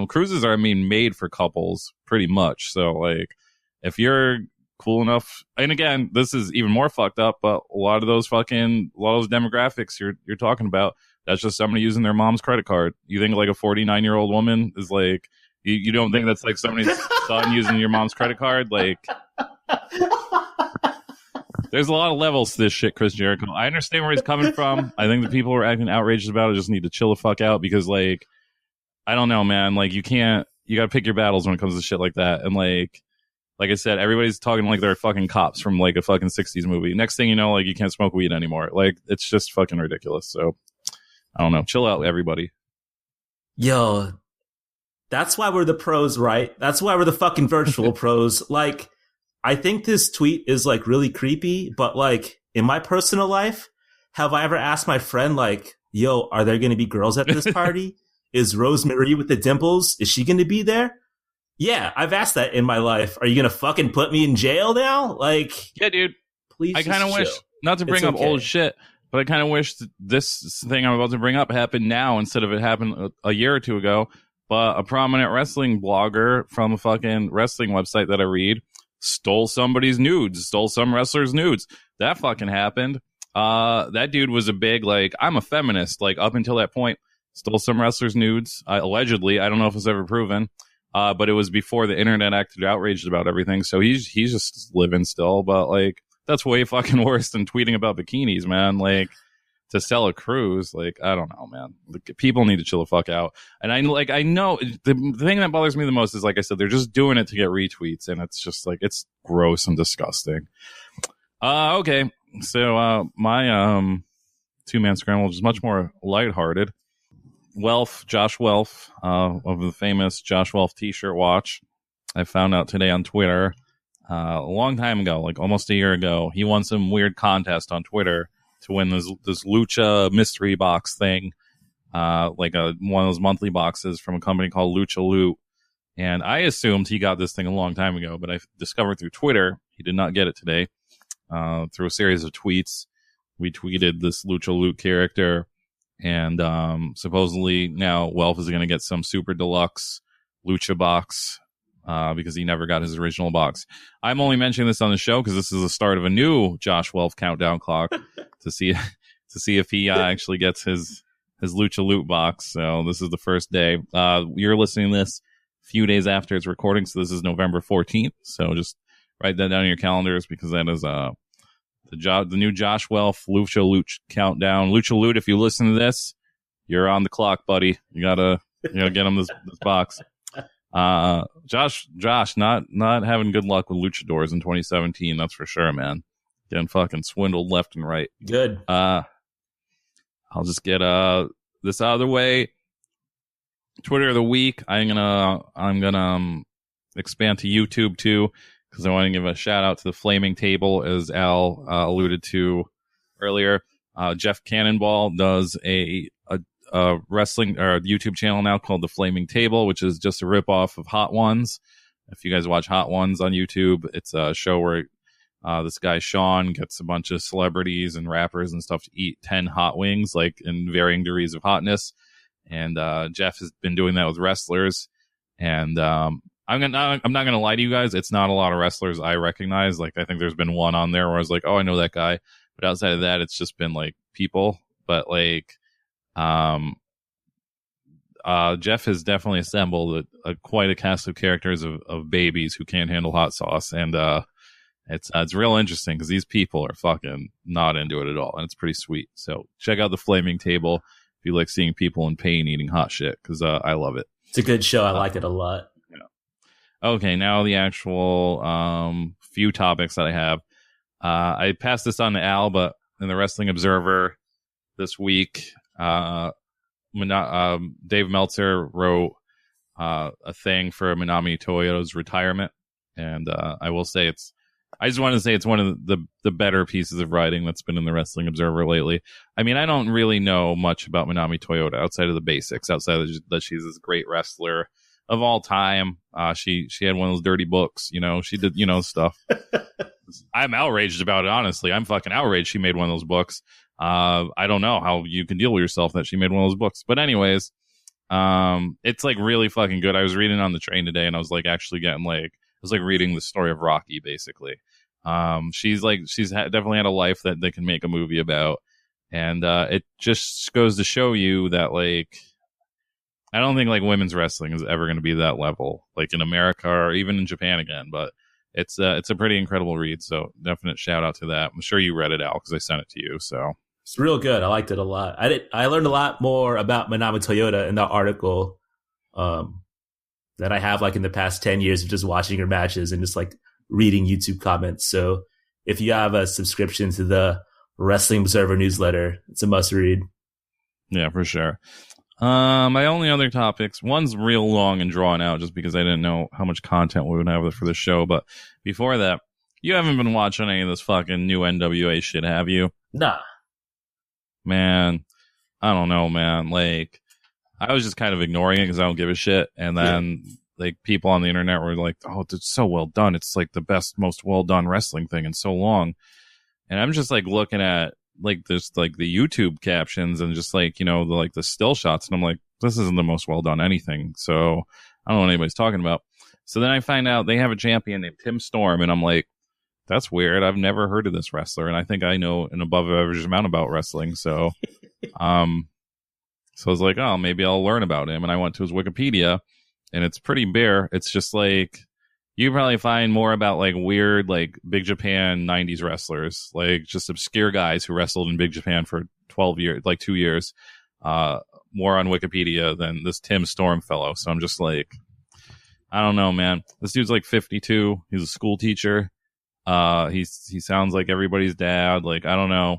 Cruises are, I mean, made for couples pretty much. So like, if you're cool enough, and again, this is even more fucked up, but a lot of those demographics you're talking about, that's just somebody using their mom's credit card. You think like a 49-year-old woman is like, you don't think that's like somebody's son using your mom's credit card? Like, there's a lot of levels to this shit, Chris Jericho. I understand where he's coming from. I think the people who are acting outrageous about it just need to chill the fuck out, because like, I don't know, man. Like, you gotta pick your battles when it comes to shit like that. And like I said, everybody's talking like they're fucking cops from like a fucking 60s movie. Next thing you know, like, you can't smoke weed anymore. Like, it's just fucking ridiculous. So I don't know. Chill out, everybody. Yo, That's why we're the pros, right? That's why we're the fucking virtual pros. Like, I think this tweet is like really creepy, but like in my personal life, have I ever asked my friend like, yo, are there going to be girls at this party? Is Rosemary with the dimples? Is she going to be there? Yeah, I've asked that in my life. Are you going to fucking put me in jail now? Like, yeah, dude. Please. I kind of wish, not to bring up old shit, but I kind of wish this thing I'm about to bring up happened now instead of it happened a year or two ago. But a prominent wrestling blogger from a fucking wrestling website that I read stole somebody's nudes, stole some wrestler's nudes. That fucking happened. That dude was a big, like, I'm a feminist, like, up until that point. Stole some wrestlers' nudes, allegedly. I don't know if it's ever proven. But it was before the internet acted outraged about everything. So he's just living still. But, like, that's way fucking worse than tweeting about bikinis, man. Like, to sell a cruise, like, I don't know, man. People need to chill the fuck out. And I know the thing that bothers me the most is, like I said, they're just doing it to get retweets. And it's just, like, it's gross and disgusting. Okay. So, my, two-man scramble is much more lighthearted. Josh Welf, of the famous Josh Welf t-shirt watch. I found out today on Twitter, a long time ago, like almost a year ago, he won some weird contest on Twitter to win this Lucha mystery box thing, like one of those monthly boxes from a company called Lucha Loot. And I assumed he got this thing a long time ago, but I discovered through Twitter he did not get it today. Through a series of tweets, we tweeted this Lucha Loot character. And supposedly now Welf is going to get some super deluxe Lucha box because he never got his original box. I'm only mentioning this on the show because this is the start of a new Josh Welf countdown clock to see if he actually gets his Lucha Loot box. So this is the first day. You're listening to this a few days after it's recording, so this is November 14th. So just write that down in your calendars because that is the new Josh Welf Lucha Loot countdown. Lucha Loot, if you listen to this, you're on the clock, buddy. You gotta get him this box. Josh, not having good luck with luchadors in 2017. That's for sure, man. Getting fucking swindled left and right. Good. I'll just get this out of the way. Twitter of the week. I'm gonna expand to YouTube too, because I want to give a shout out to the Flaming Table, as Al alluded to earlier. Jeff Cannonball does a wrestling or YouTube channel now called the Flaming Table, which is just a ripoff of Hot Ones. If you guys watch Hot Ones on YouTube, it's a show where this guy Sean gets a bunch of celebrities and rappers and stuff to eat 10 hot wings, like in varying degrees of hotness. And Jeff has been doing that with wrestlers. And I'm not gonna lie to you guys. It's not a lot of wrestlers I recognize. Like, I think there's been one on there where I was like, oh, I know that guy. But outside of that, it's just been like people. But like, Jeff has definitely assembled quite a cast of characters of babies who can't handle hot sauce, and it's real interesting because these people are fucking not into it at all, and it's pretty sweet. So check out the Flaming Table if you like seeing people in pain eating hot shit, because I love it. It's a good show. I like it a lot. Okay, now the actual few topics that I have. I passed this on to Al, but in the Wrestling Observer this week, Dave Meltzer wrote a thing for Manami Toyota's retirement, and I will say I just want to say it's one of the better pieces of writing that's been in the Wrestling Observer lately. I mean, I don't really know much about Manami Toyota outside of the basics, outside of that she's this great wrestler of all time. She had one of those dirty books, she did, stuff. I'm outraged about it, honestly. I'm fucking outraged she made one of those books. I don't know how you can deal with yourself that she made one of those books. But anyways, it's like really fucking good. I was reading on the train today and I was like actually getting like, it was like reading the story of Rocky, basically. She's definitely had a life that they can make a movie about. And it just goes to show you that, like, I don't think like women's wrestling is ever going to be that level, like in America or even in Japan again. But it's a pretty incredible read. So definite shout out to that. I'm sure you read it, Al, because I sent it to you. So it's real good. I liked it a lot. I learned a lot more about Manami Toyota in that article that I have like in the past 10 years of just watching her matches and just like reading YouTube comments. So if you have a subscription to the Wrestling Observer newsletter, it's a must read. Yeah, for sure. My only other topics, one's real long and drawn out just because I didn't know how much content we would have for the show. But before that, you haven't been watching any of this fucking new NWA shit, have you? Nah. Man, I don't know, man. Like, I was just kind of ignoring it because I don't give a shit. And then, like, people on the internet were like, oh, it's so well done. It's like the best, most well done wrestling thing in so long. And I'm just like looking at like this, like the YouTube captions and just like, you know, the still shots. And I'm like, this isn't the most well done anything. So I don't know what anybody's talking about. So then I find out they have a champion named Tim Storm. And I'm like, that's weird. I've never heard of this wrestler. And I think I know an above average amount about wrestling. So, so I was like, oh, maybe I'll learn about him. And I went to his Wikipedia and it's pretty bare. It's just like, you probably find more about like weird, like Big Japan 90s wrestlers, like just obscure guys who wrestled in Big Japan for 12 years, like 2 years, more on Wikipedia than this Tim Storm fellow. So I'm just like, I don't know, man. This dude's like 52. He's a school teacher. He sounds like everybody's dad. Like, I don't know.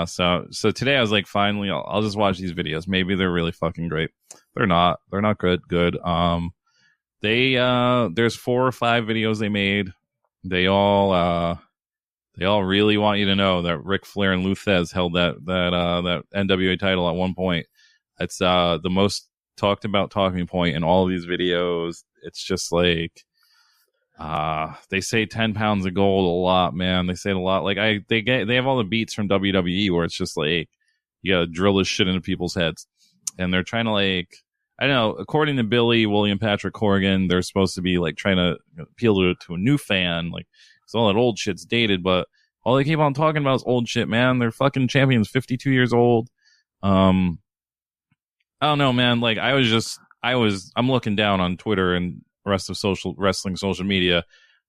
So today I was like, finally, I'll just watch these videos. Maybe they're really fucking great. They're not good. There's 4 or 5 videos they made. They all really want you to know that Ric Flair and Lou Thesz held that NWA title at one point. It's the most talked about talking point in all of these videos. It's just like they say 10 pounds of gold a lot, man. They say it a lot. Like they have all the beats from WWE where it's just like you gotta drill this shit into people's heads, and they're trying to like, I don't know, according to William Patrick Corgan, they're supposed to be like trying to appeal to a new fan, like, because all that old shit's dated, but all they keep on talking about is old shit, man. They're fucking champions, 52 years old. I don't know, man. Like, I'm looking down on Twitter and the rest of wrestling social media.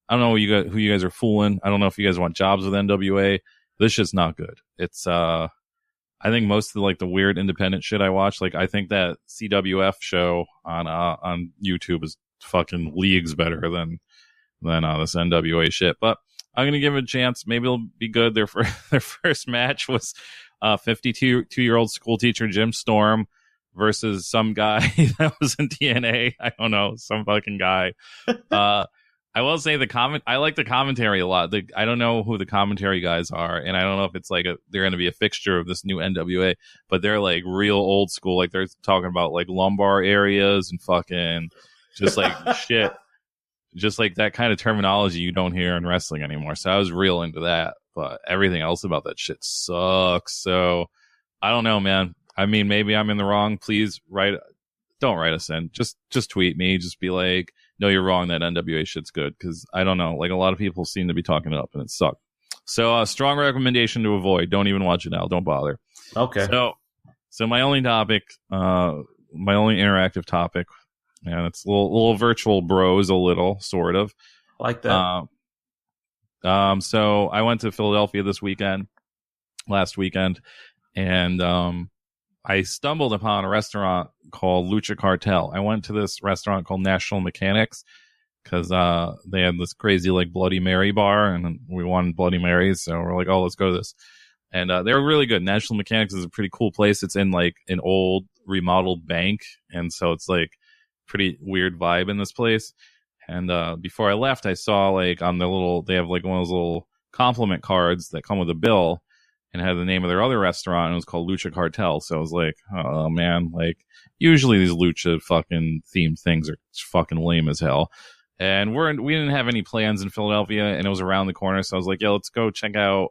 I don't know who you guys are fooling. I don't know if you guys want jobs with NWA. This shit's not good. It's, I think most of the weird independent shit I watch, like I think that CWF show on YouTube is fucking leagues better than this NWA shit. But I'm gonna give it a chance. Maybe it'll be good. Their first match was 52-year-old school teacher Jim Storm versus some guy that was in TNA. I don't know, some fucking guy. I will say I like the commentary a lot. I don't know who the commentary guys are, and I don't know if it's like they're going to be a fixture of this new NWA, but they're like real old school. Like they're talking about like lumbar areas and fucking just like shit, just like that kind of terminology you don't hear in wrestling anymore. So I was real into that, but everything else about that shit sucks. So I don't know, man. I mean, maybe I'm in the wrong. Please don't write us in. Just tweet me. Just be like, no, you're wrong. That NWA shit's good. Because I don't know. Like a lot of people seem to be talking it up and it sucked. So strong recommendation to avoid. Don't even watch it now. Don't bother. Okay. So my only topic, my only interactive topic, and it's a little virtual bros, a little sort of. I like that. So I went to Philadelphia last weekend, and I stumbled upon a restaurant called Lucha Cartel. I went to this restaurant called National Mechanics because they had this crazy like Bloody Mary bar, and we wanted Bloody Marys, so we're like, oh, let's go to this. And they were really good. National Mechanics is a pretty cool place. It's in like an old remodeled bank, and so it's like pretty weird vibe in this place. And before I left, I saw like on they have like one of those little compliment cards that come with a bill, and had the name of their other restaurant, and it was called Lucha Cartel. So I was like, oh man, like usually these lucha fucking themed things are fucking lame as hell. And we didn't have any plans in Philadelphia, and it was around the corner. So I was like, yeah, let's go check out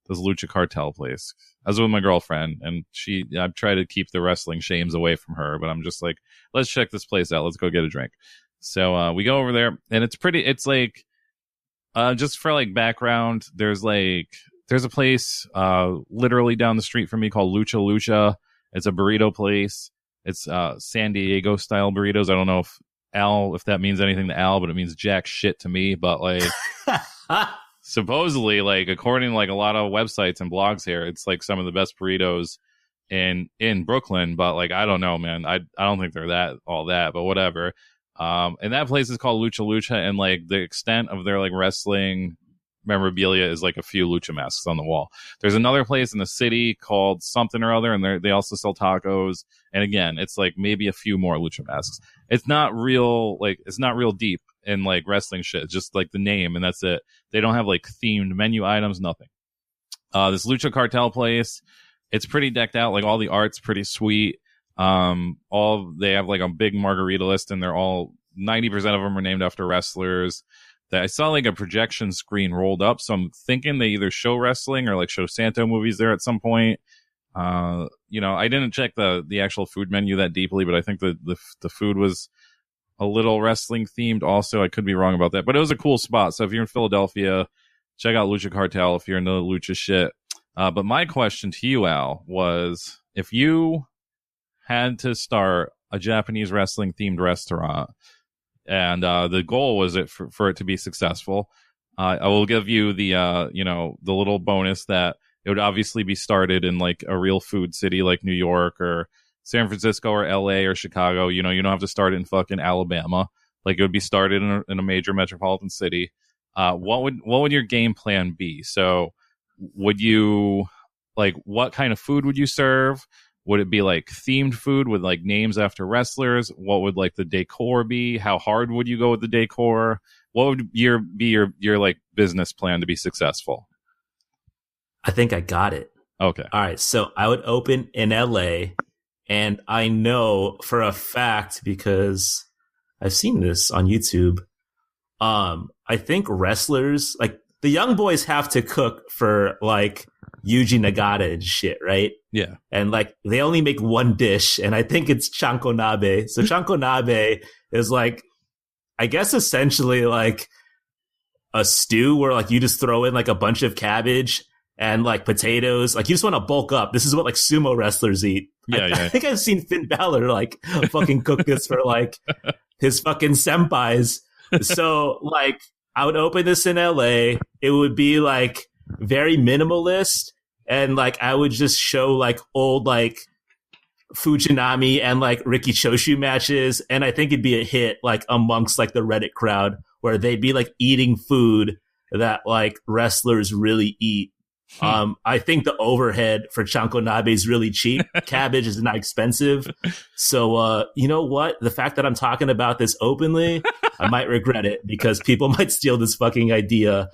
this Lucha Cartel place. I was with my girlfriend, and I've tried to keep the wrestling shames away from her, but I'm just like, let's check this place out. Let's go get a drink. So we go over there, and it's like, just for like background, there's a place literally down the street from me called Lucha Lucha. It's a burrito place. It's San Diego style burritos. I don't know if that means anything to Al, but it means jack shit to me. But like supposedly, like according to like a lot of websites and blogs here, it's like some of the best burritos in Brooklyn. But like I don't know, man. I don't think they're all that, but whatever. And that place is called Lucha Lucha, and like the extent of their like wrestling memorabilia is like a few lucha masks on the wall. There's another place in the city called something or other, and they also sell tacos. And again, it's like maybe a few more lucha masks. It's not real deep in like wrestling shit. It's just like the name, and that's it. They don't have like themed menu items, nothing. This Lucha Cartel place, it's pretty decked out. Like all the art's pretty sweet. They have like a big margarita list, and they're all 90% of them are named after wrestlers. That I saw like a projection screen rolled up, so I'm thinking they either show wrestling or like show Santo movies there at some point. I didn't check the actual food menu that deeply, but I think the food was a little wrestling themed. Also, I could be wrong about that, but it was a cool spot. So if you're in Philadelphia, check out Lucha Cartel if you're into lucha shit. But my question to you, Al, was if you had to start a Japanese wrestling themed restaurant, and the goal was for it to be successful, I will give you the little bonus that it would obviously be started in like a real food city like New York or San Francisco or LA or Chicago. You don't have to start it in fucking Alabama. Like it would be started in a major metropolitan city. What would your game plan be? So would you what kind of food would you serve? Would it be like themed food with like names after wrestlers? What would like the decor be? How hard would you go with the decor? What would be your like business plan to be successful? I think I got it. Okay. All right. So I would open in LA, and I know for a fact because I've seen this on YouTube. I think wrestlers, like the young boys, have to cook for like Yuji Nagata and shit, right? Yeah. And like they only make one dish, and I think it's chanko nabe. So chanko nabe is like, I guess essentially like a stew where like you just throw in like a bunch of cabbage and like potatoes. Like you just want to bulk up. This is what like sumo wrestlers eat. I think I've seen Finn Balor like fucking cook this for like his fucking senpais. So like I would open this in LA. It would be like very minimalist, and like I would just show like old like Fujinami and like Riki Choshu matches, and I think it'd be a hit like amongst like the Reddit crowd where they'd be like eating food that like wrestlers really eat. I think the overhead for chanko nabe is really cheap. Cabbage is not expensive. So, you know what? The fact that I'm talking about this openly, I might regret it because people might steal this fucking idea.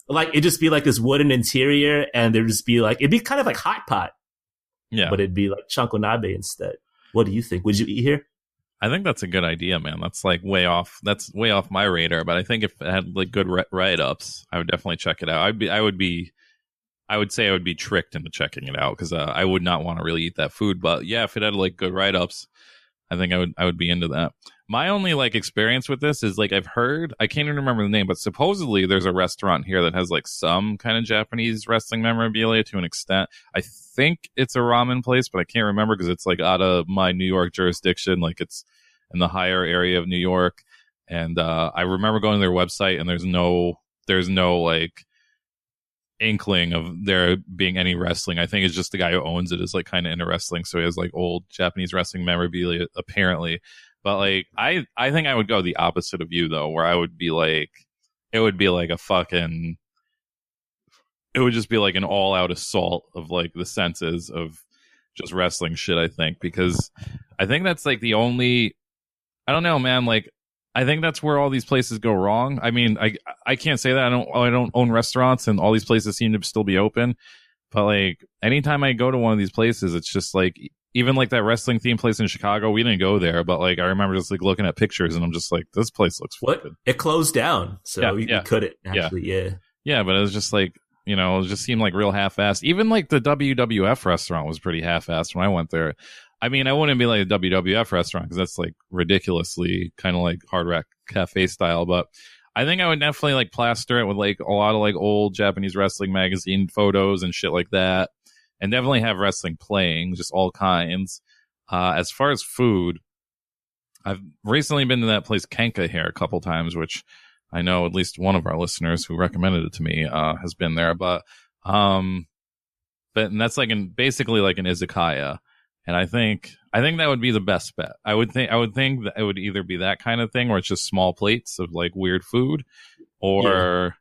Like, it'd just be like this wooden interior, and there'd just be like, it'd be kind of like hot pot. Yeah. But it'd be like chanko nabe instead. What do you think? Would you eat here? I think that's a good idea, man. That's like way off. That's way off my radar. But I think if it had like good write-ups, I would definitely check it out. I would say I would be tricked into checking it out because I would not want to really eat that food. But yeah, if it had like good write-ups, I think I would be into that. My only like experience with this is like I've heard, I can't even remember the name, but supposedly there's a restaurant here that has like some kind of Japanese wrestling memorabilia to an extent. I think it's a ramen place, but I can't remember because it's like out of my New York jurisdiction. Like it's in the higher area of New York. And I remember going to their website, and there's no like inkling of there being any wrestling. I think it's just the guy who owns it is like kind of into wrestling, so he has like old Japanese wrestling memorabilia apparently. But like I think I would go the opposite of you though, where I would be like, it would be like it would just be like an all-out assault of like the senses of just wrestling shit. I think because I think that's like the only, I don't know, man, like I think that's where all these places go wrong. I mean, I can't say that. I don't own restaurants, and all these places seem to still be open. But like anytime I go to one of these places, it's just like, even like that wrestling themed place in Chicago, we didn't go there, but like I remember just like looking at pictures, and I'm just like, this place looks fucking. It closed down, so you couldn't actually. Yeah, but it was just like, you know, it just seemed like real half-assed. Even like the WWF restaurant was pretty half-assed when I went there. I mean, I wouldn't be like a WWF restaurant because that's like ridiculously kind of like Hard Rock Cafe style, but I think I would definitely like plaster it with like a lot of like old Japanese wrestling magazine photos and shit like that, and definitely have wrestling playing, just all kinds. As far as food, I've recently been to that place Kenka here a couple times, which I know at least one of our listeners who recommended it to me has been there, but and that's like basically like an izakaya. And I think that would be the best bet. I would think that it would either be that kind of thing where it's just small plates of like weird food, or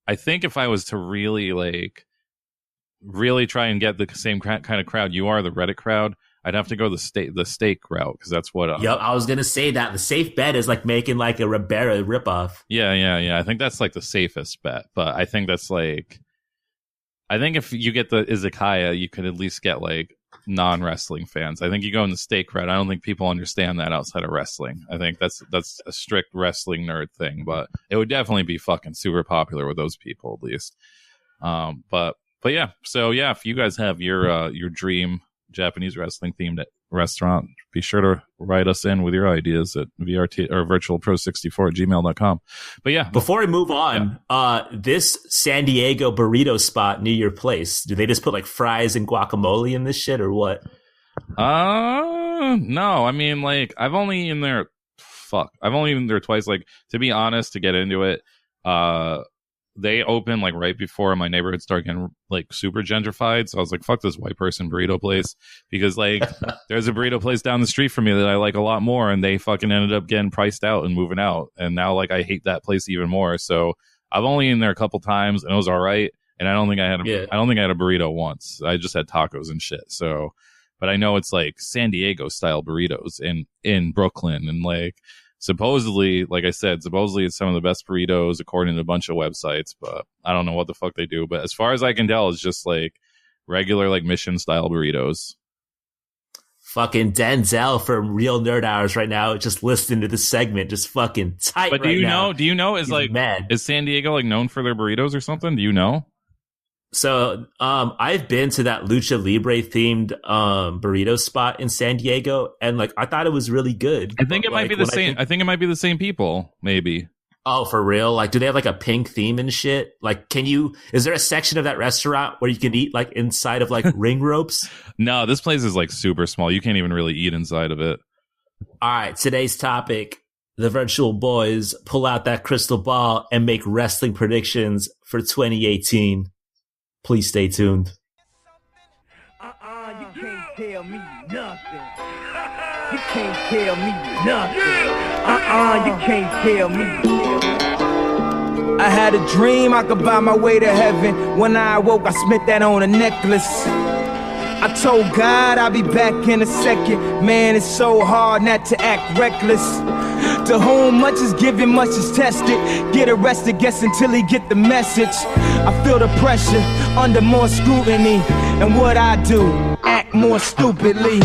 I think if I was to really try and get the same kind of crowd you are, the Reddit crowd, I'd have to go the steak route, because that's what. Yep, I was gonna say that the safe bet is like making like a Ribera ripoff. Yeah. I think that's like the safest bet, but I think that's like, I think if you get the izakaya, you could at least get like non-wrestling fans. I think you go in the steak route. I don't think people understand that outside of wrestling. I think that's a strict wrestling nerd thing, but it would definitely be fucking super popular with those people at least. But yeah. So yeah, if you guys have your dream Japanese wrestling themed restaurant, be sure to write us in with your ideas at VRT or virtualpro64@gmail.com. But yeah, before we move on, this San Diego burrito spot near your place, do they just put like fries and guacamole in this shit or what? No, I mean, like, I've only eaten there twice. Like, to be honest, to get into it, they opened like right before my neighborhood started getting like super gentrified. So I was like, fuck this white person burrito place, because like there's a burrito place down the street from me that I like a lot more, and they fucking ended up getting priced out and moving out. And now like I hate that place even more. So I've only eaten there a couple times and it was all right. And I don't think I had a burrito once. I just had tacos and shit. So, but I know it's like San Diego style burritos in Brooklyn, and like, supposedly, like I said, it's some of the best burritos according to a bunch of websites, but I don't know what the fuck they do. But as far as I can tell, it's just like regular like Mission style burritos. Fucking Denzel from Real Nerd Hours right now, just listening to this segment, just fucking tight. But do you know, is San Diego like known for their burritos or something? Do you know? So, I've been to that Lucha Libre themed, burrito spot in San Diego, and like, I thought it was really good. I think it might be the same. I think it might be the same people, maybe. Oh, for real? Like, do they have like a pink theme and shit? Like, is there a section of that restaurant where you can eat like inside of like ring ropes? No, this place is like super small. You can't even really eat inside of it. All right. Today's topic, the virtual boys pull out that crystal ball and make wrestling predictions for 2018. Please stay tuned. You can't tell me nothing. You can't tell me nothing. You can't tell me. I had a dream I could buy my way to heaven. When I awoke, I spent that on a necklace. I told God I'll be back in a second. Man, it's so hard not to act reckless. To whom much is given, much is tested. Get arrested, guess until he get the message. I feel the pressure under more scrutiny. And what I do, act more stupidly.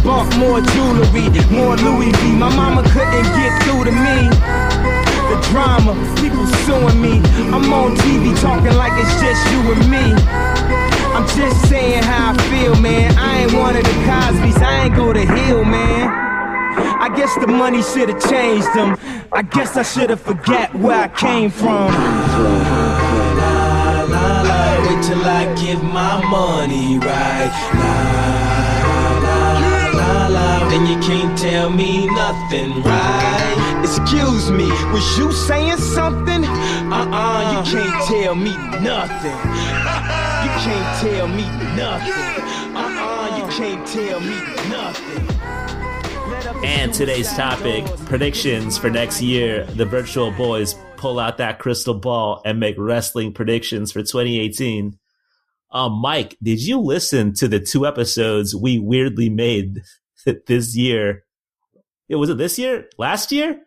Bought more jewelry, more Louis V. My mama couldn't get through to me. The drama, people suing me. I'm on TV talking like it's just you and me. I'm just saying how I feel, man. I ain't one of the Cosbys, I ain't go to Hill, man. I guess the money should've changed them. I guess I should've forgot where I came from. Wait till I get my money right. Then you can't tell me nothing, right? Excuse me, was you saying something? You can't tell me nothing. You can't tell me nothing. You can't tell me nothing. And today's topic, predictions for next year. The virtual boys pull out that crystal ball and make wrestling predictions for 2018. Mike, did you listen to the 2 episodes we weirdly made this year? Was it this year? Last year?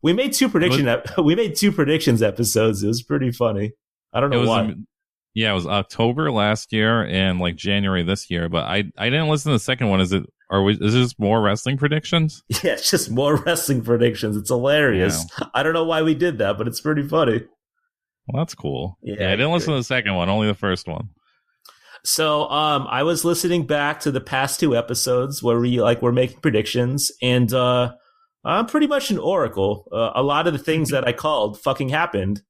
We made 2 predictions episodes. It was pretty funny. I don't know why. Yeah, it was October last year and like January this year, but I didn't listen to the second one. Is it just more wrestling predictions? Yeah, it's just more wrestling predictions. It's hilarious. Yeah. I don't know why we did that, but it's pretty funny. Well, that's cool. Yeah, I didn't listen to the second one, only the first one. So, I was listening back to the past 2 episodes where we're making predictions, and I'm pretty much an oracle. A lot of the things that I called fucking happened.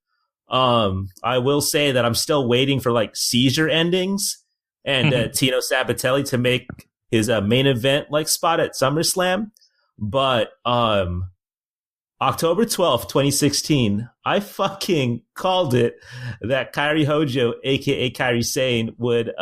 I will say that I'm still waiting for like seizure endings and Tino Sabatelli to make his main event like spot at SummerSlam. But October 12th, 2016, I fucking called it that Kairi Hojo, aka Kairi Sane, would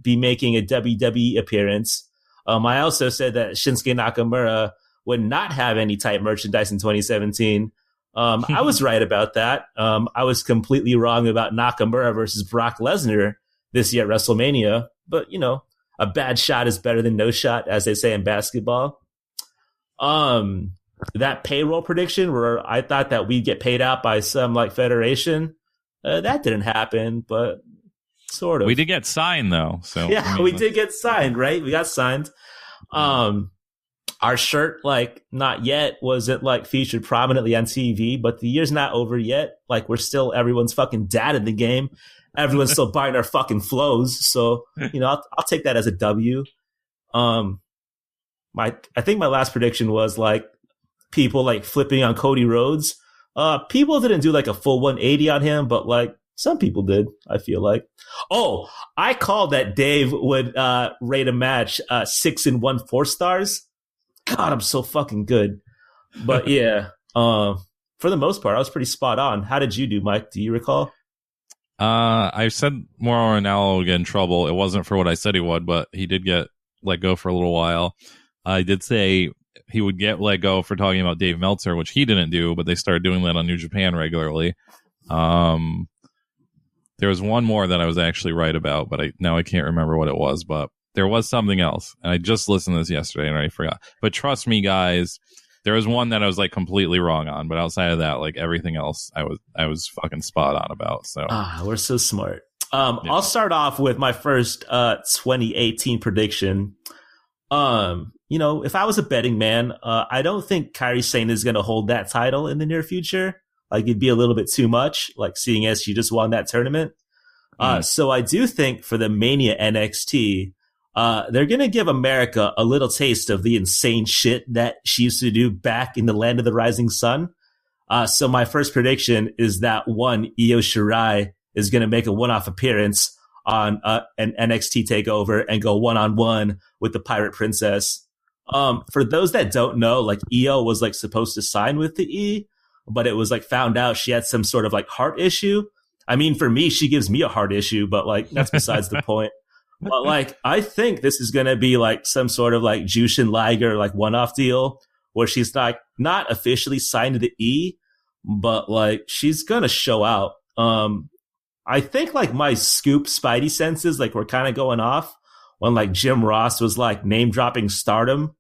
be making a WWE appearance. I also said that Shinsuke Nakamura would not have any tight merchandise in 2017. I was right about that. I was completely wrong about Nakamura versus Brock Lesnar this year at WrestleMania. But, you know, a bad shot is better than no shot, as they say in basketball. That payroll prediction where I thought that we'd get paid out by some like federation, that didn't happen, but sort of. We did get signed though. So yeah, I mean, we did get signed, right? We got signed. Our shirt, like, not yet wasn't like featured prominently on TV, but the year's not over yet. Like, we're still everyone's fucking dad in the game. Everyone's still buying our fucking flows. So, you know, I'll take that as a W. I think my last prediction was like people like flipping on Cody Rhodes. People didn't do like a full 180 on him, but like some people did, I feel like. Oh, I called that Dave would rate a match 6 and 1 4 stars. God, I'm so fucking good. But yeah, for the most part, I was pretty spot on. How did you do, Mike? Do you recall? I said Mauro Ranallo would get in trouble. It wasn't for what I said he would, but he did get let go for a little while. I did say he would get let go for talking about Dave Meltzer, which he didn't do, but they started doing that on New Japan regularly. There was one more that I was actually right about, but now I can't remember what it was, but there was something else, and I just listened to this yesterday and I already forgot. But trust me, guys, there was one that I was like completely wrong on, but outside of that, like everything else, I was fucking spot on about. So we're so smart. Yeah. I'll start off with my first 2018 prediction. You know, if I was a betting man, I don't think Kairi Sane is going to hold that title in the near future. Like, it'd be a little bit too much, like seeing as she just won that tournament. So I do think for the Mania NXT, they're going to give America a little taste of the insane shit that she used to do back in the land of the rising sun. So my first prediction is that one, Io Shirai is going to make a one-off appearance on an NXT takeover and go one-on-one with the Pirate Princess. For those that don't know, like, Io was like supposed to sign with the E, but it was like found out she had some sort of like heart issue. I mean, for me, she gives me a heart issue, but like, that's besides the point. But like, I think this is going to be like some sort of like Jushin Liger, like one-off deal where she's like not officially signed to the E, but like she's going to show out. I think like my Scoop Spidey senses, like, were kind of going off when like Jim Ross was like name dropping Stardom,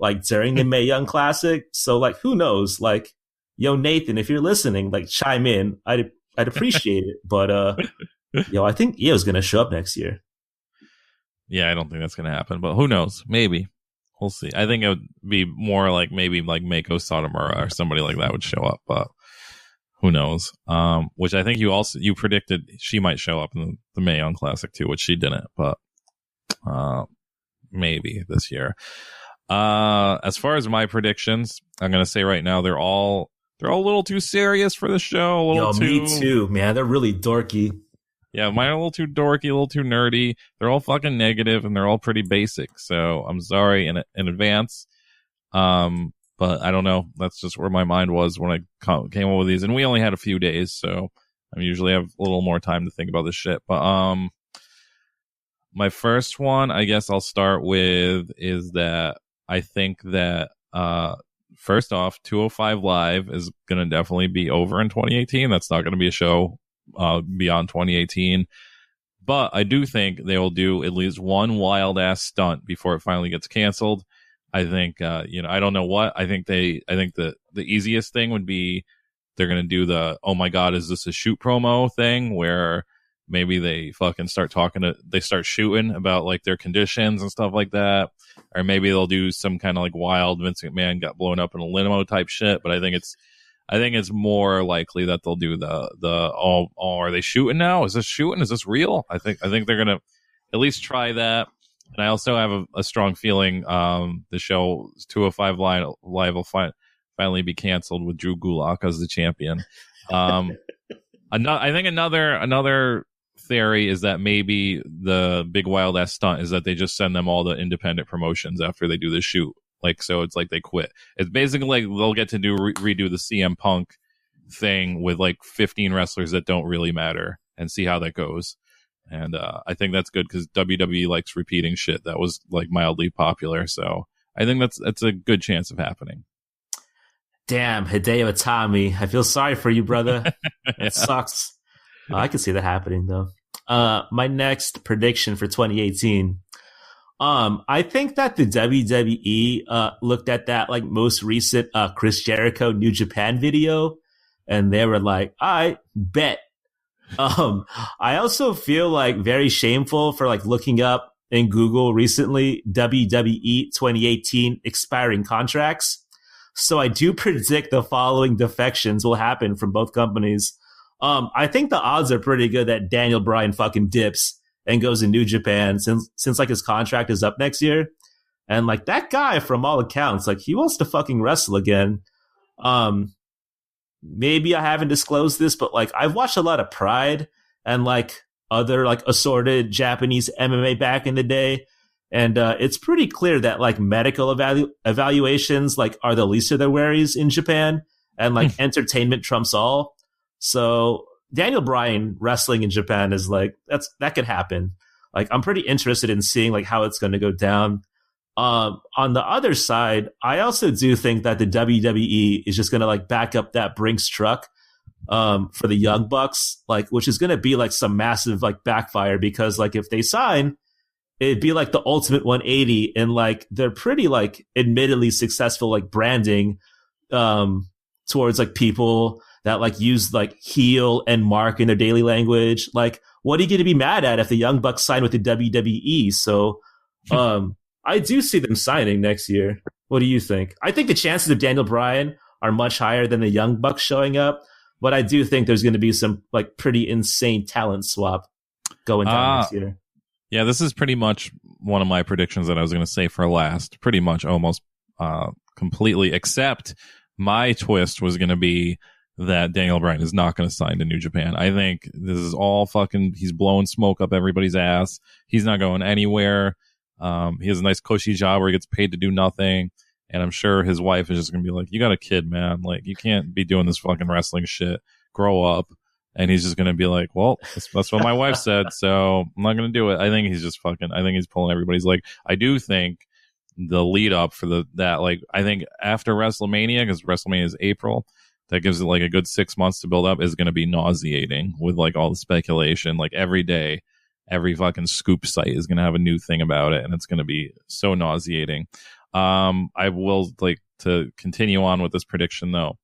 like during the Mae Young Classic. So like, who knows? Like, yo, Nathan, if you're listening, like, chime in. I'd appreciate it. But I think Io's going to show up next year. Yeah, I don't think that's going to happen, but who knows? Maybe. We'll see. I think it would be more like maybe like Mako Satomura or somebody like that would show up, but who knows? Which I think you predicted she might show up in the Mae Young Classic too, which she didn't, but maybe this year. As far as my predictions, I'm going to say right now they're all a little too serious for the show. Me too, man. They're really dorky. Yeah, mine are a little too dorky, a little too nerdy. They're all fucking negative, and they're all pretty basic. So I'm sorry in advance. But I don't know. That's just where my mind was when I came up with these. And we only had a few days, so I usually have a little more time to think about this shit. But my first one, I guess I'll start with, is that I think that first off, 205 Live is going to definitely be over in 2018. That's not going to be a show beyond 2018, but I do think they will do at least one wild ass stunt before it finally gets canceled. I think I don't know what. I think the easiest thing would be they're gonna do the, oh my god, is this a shoot promo thing, where maybe they fucking start shooting about like their conditions and stuff like that, or maybe they'll do some kind of like wild Vince McMahon got blown up in a limo type shit. But I think it's more likely that they'll do the are they shooting now? Is this shooting? Is this real? I think they're gonna at least try that. And I also have a strong feeling the show 205 Live will finally be canceled with Drew Gulak as the champion. I think another theory is that maybe the big wild ass stunt is that they just send them all the independent promotions after they do the shoot. Like, so it's like they quit. It's basically like they'll get to redo the CM Punk thing with like 15 wrestlers that don't really matter and see how that goes. And I think that's good because WWE likes repeating shit that was like mildly popular. So I think that's a good chance of happening. Damn, Hideo Itami. I feel sorry for you, brother. Yeah. It sucks. I can see that happening, though. My next prediction for 2018. I think that the WWE looked at that like most recent Chris Jericho New Japan video, and they were like, "I bet." I also feel like very shameful for like looking up in Google recently WWE 2018 expiring contracts. So I do predict the following defections will happen from both companies. I think the odds are pretty good that Daniel Bryan fucking dips and goes in New Japan since like his contract is up next year. And like that guy, from all accounts, like he wants to fucking wrestle again. Maybe I haven't disclosed this, but like I've watched a lot of Pride and like other like assorted Japanese MMA back in the day. And it's pretty clear that like medical evaluations like are the least of their worries in Japan, and like entertainment trumps all. So Daniel Bryan wrestling in Japan is like, that could happen. Like, I'm pretty interested in seeing like how it's going to go down. On the other side, I also do think that the WWE is just going to like back up that Brinks truck, for the Young Bucks, like, which is going to be like some massive like backfire, because like if they sign, it'd be like the ultimate 180, and like they're pretty like admittedly successful like branding, towards like people that like use like heel and mark in their daily language. Like, what are you going to be mad at if the Young Bucks sign with the WWE? So, I do see them signing next year. What do you think? I think the chances of Daniel Bryan are much higher than the Young Bucks showing up, but I do think there's going to be some like pretty insane talent swap going down next year. Yeah, this is pretty much one of my predictions that I was going to say for last. Pretty much almost completely, except my twist was going to be that Daniel Bryan is not going to sign to New Japan. I think this is all fucking, he's blowing smoke up everybody's ass. He's not going anywhere. He has a nice cushy job where he gets paid to do nothing. And I'm sure his wife is just going to be like, you got a kid, man. Like, you can't be doing this fucking wrestling shit. Grow up. And he's just going to be like, well, that's what my wife said, so I'm not going to do it. I think he's just fucking, I think he's pulling everybody's leg. I do think the lead up for I think after WrestleMania, because WrestleMania is April, that gives it like a good 6 months to build up, is going to be nauseating with like all the speculation. Like every day, every fucking scoop site is going to have a new thing about it, and it's going to be so nauseating. I will like to continue on with this prediction though.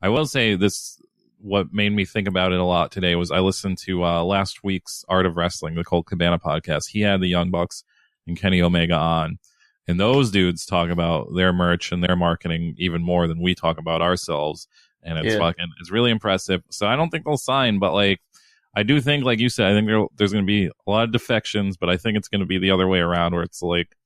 I will say this, what made me think about it a lot today was I listened to last week's Art of Wrestling, the Colt Cabana podcast. He had the Young Bucks and Kenny Omega on, and those dudes talk about their merch and their marketing even more than we talk about ourselves. And it's it's really impressive. So I don't think they'll sign, but like, I do think, like you said, I think there's going to be a lot of defections, but I think it's going to be the other way around, where it's like,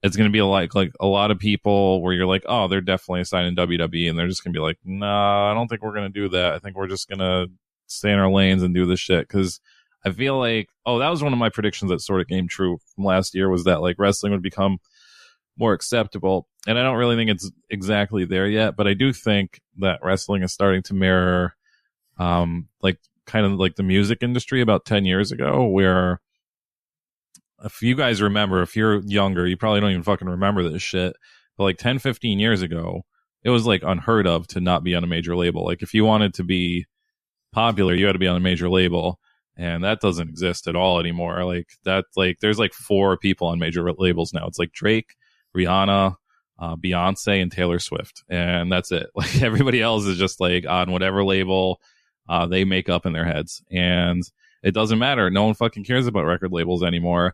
it's going to be like a lot of people where you're like, oh, they're definitely signing WWE, and they're just going to be like, nah, I don't think we're going to do that. I think we're just going to stay in our lanes and do this shit. Because I feel like, that was one of my predictions that sort of came true from last year, was that like wrestling would become more acceptable. And I don't really think it's exactly there yet, but I do think that wrestling is starting to mirror, like kind of like the music industry about 10 years ago, where, if you guys remember, if you're younger, you probably don't even fucking remember this shit, but like 10, 15 years ago, it was like unheard of to not be on a major label. Like if you wanted to be popular, you had to be on a major label, and that doesn't exist at all anymore. Like that, like there's like 4 people on major labels now. It's like Drake, Rihanna, Beyonce, and Taylor Swift, and that's it. Like everybody else is just like on whatever label they make up in their heads, and it doesn't matter. No one fucking cares about record labels anymore.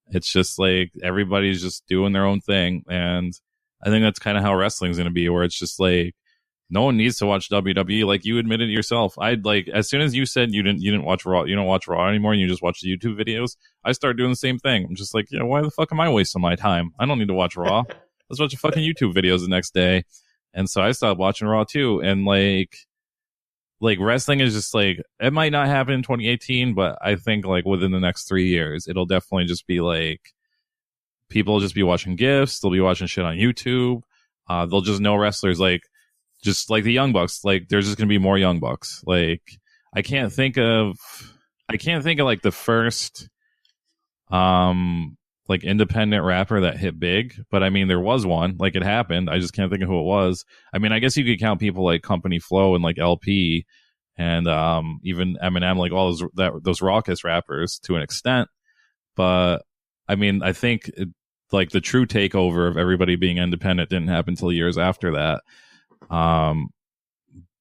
It's just like everybody's just doing their own thing, and I think that's kind of how wrestling's going to be, where it's just like no one needs to watch WWE. Like you admitted yourself, I'd like, as soon as you said you didn't watch Raw, you don't watch Raw anymore, and you just watch the YouTube videos, I started doing the same thing. I'm just like, why the fuck am I wasting my time? I don't need to watch Raw. Let's watch the fucking YouTube videos the next day. And so I stopped watching Raw too. And like wrestling is just like, it might not happen in 2018, but I think like within the next 3 years, it'll definitely just be like, people will just be watching GIFs. They'll be watching shit on YouTube. They'll just know wrestlers, like, just like the Young Bucks. Like there's just going to be more Young Bucks. Like I can't think of like the first, like independent rapper that hit big, but I mean there was one, like it happened. I just can't think of who it was. I mean, I guess you could count people like Company Flow and like LP and even Eminem, like all those raucous rappers to an extent. But I mean, I think like the true takeover of everybody being independent didn't happen until years after that.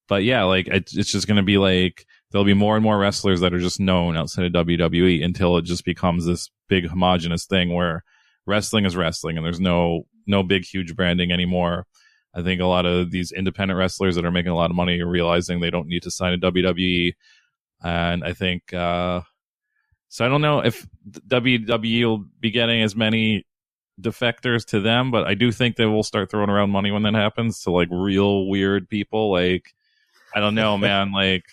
But yeah, like it's just going to be like there'll be more and more wrestlers that are just known outside of WWE until it just becomes this big homogenous thing where wrestling is wrestling and there's no big, huge branding anymore. I think a lot of these independent wrestlers that are making a lot of money are realizing they don't need to sign a WWE. And I think, so I don't know if WWE will be getting as many defectors to them, but I do think they will start throwing around money when that happens to like real weird people. Like, I don't know, man, like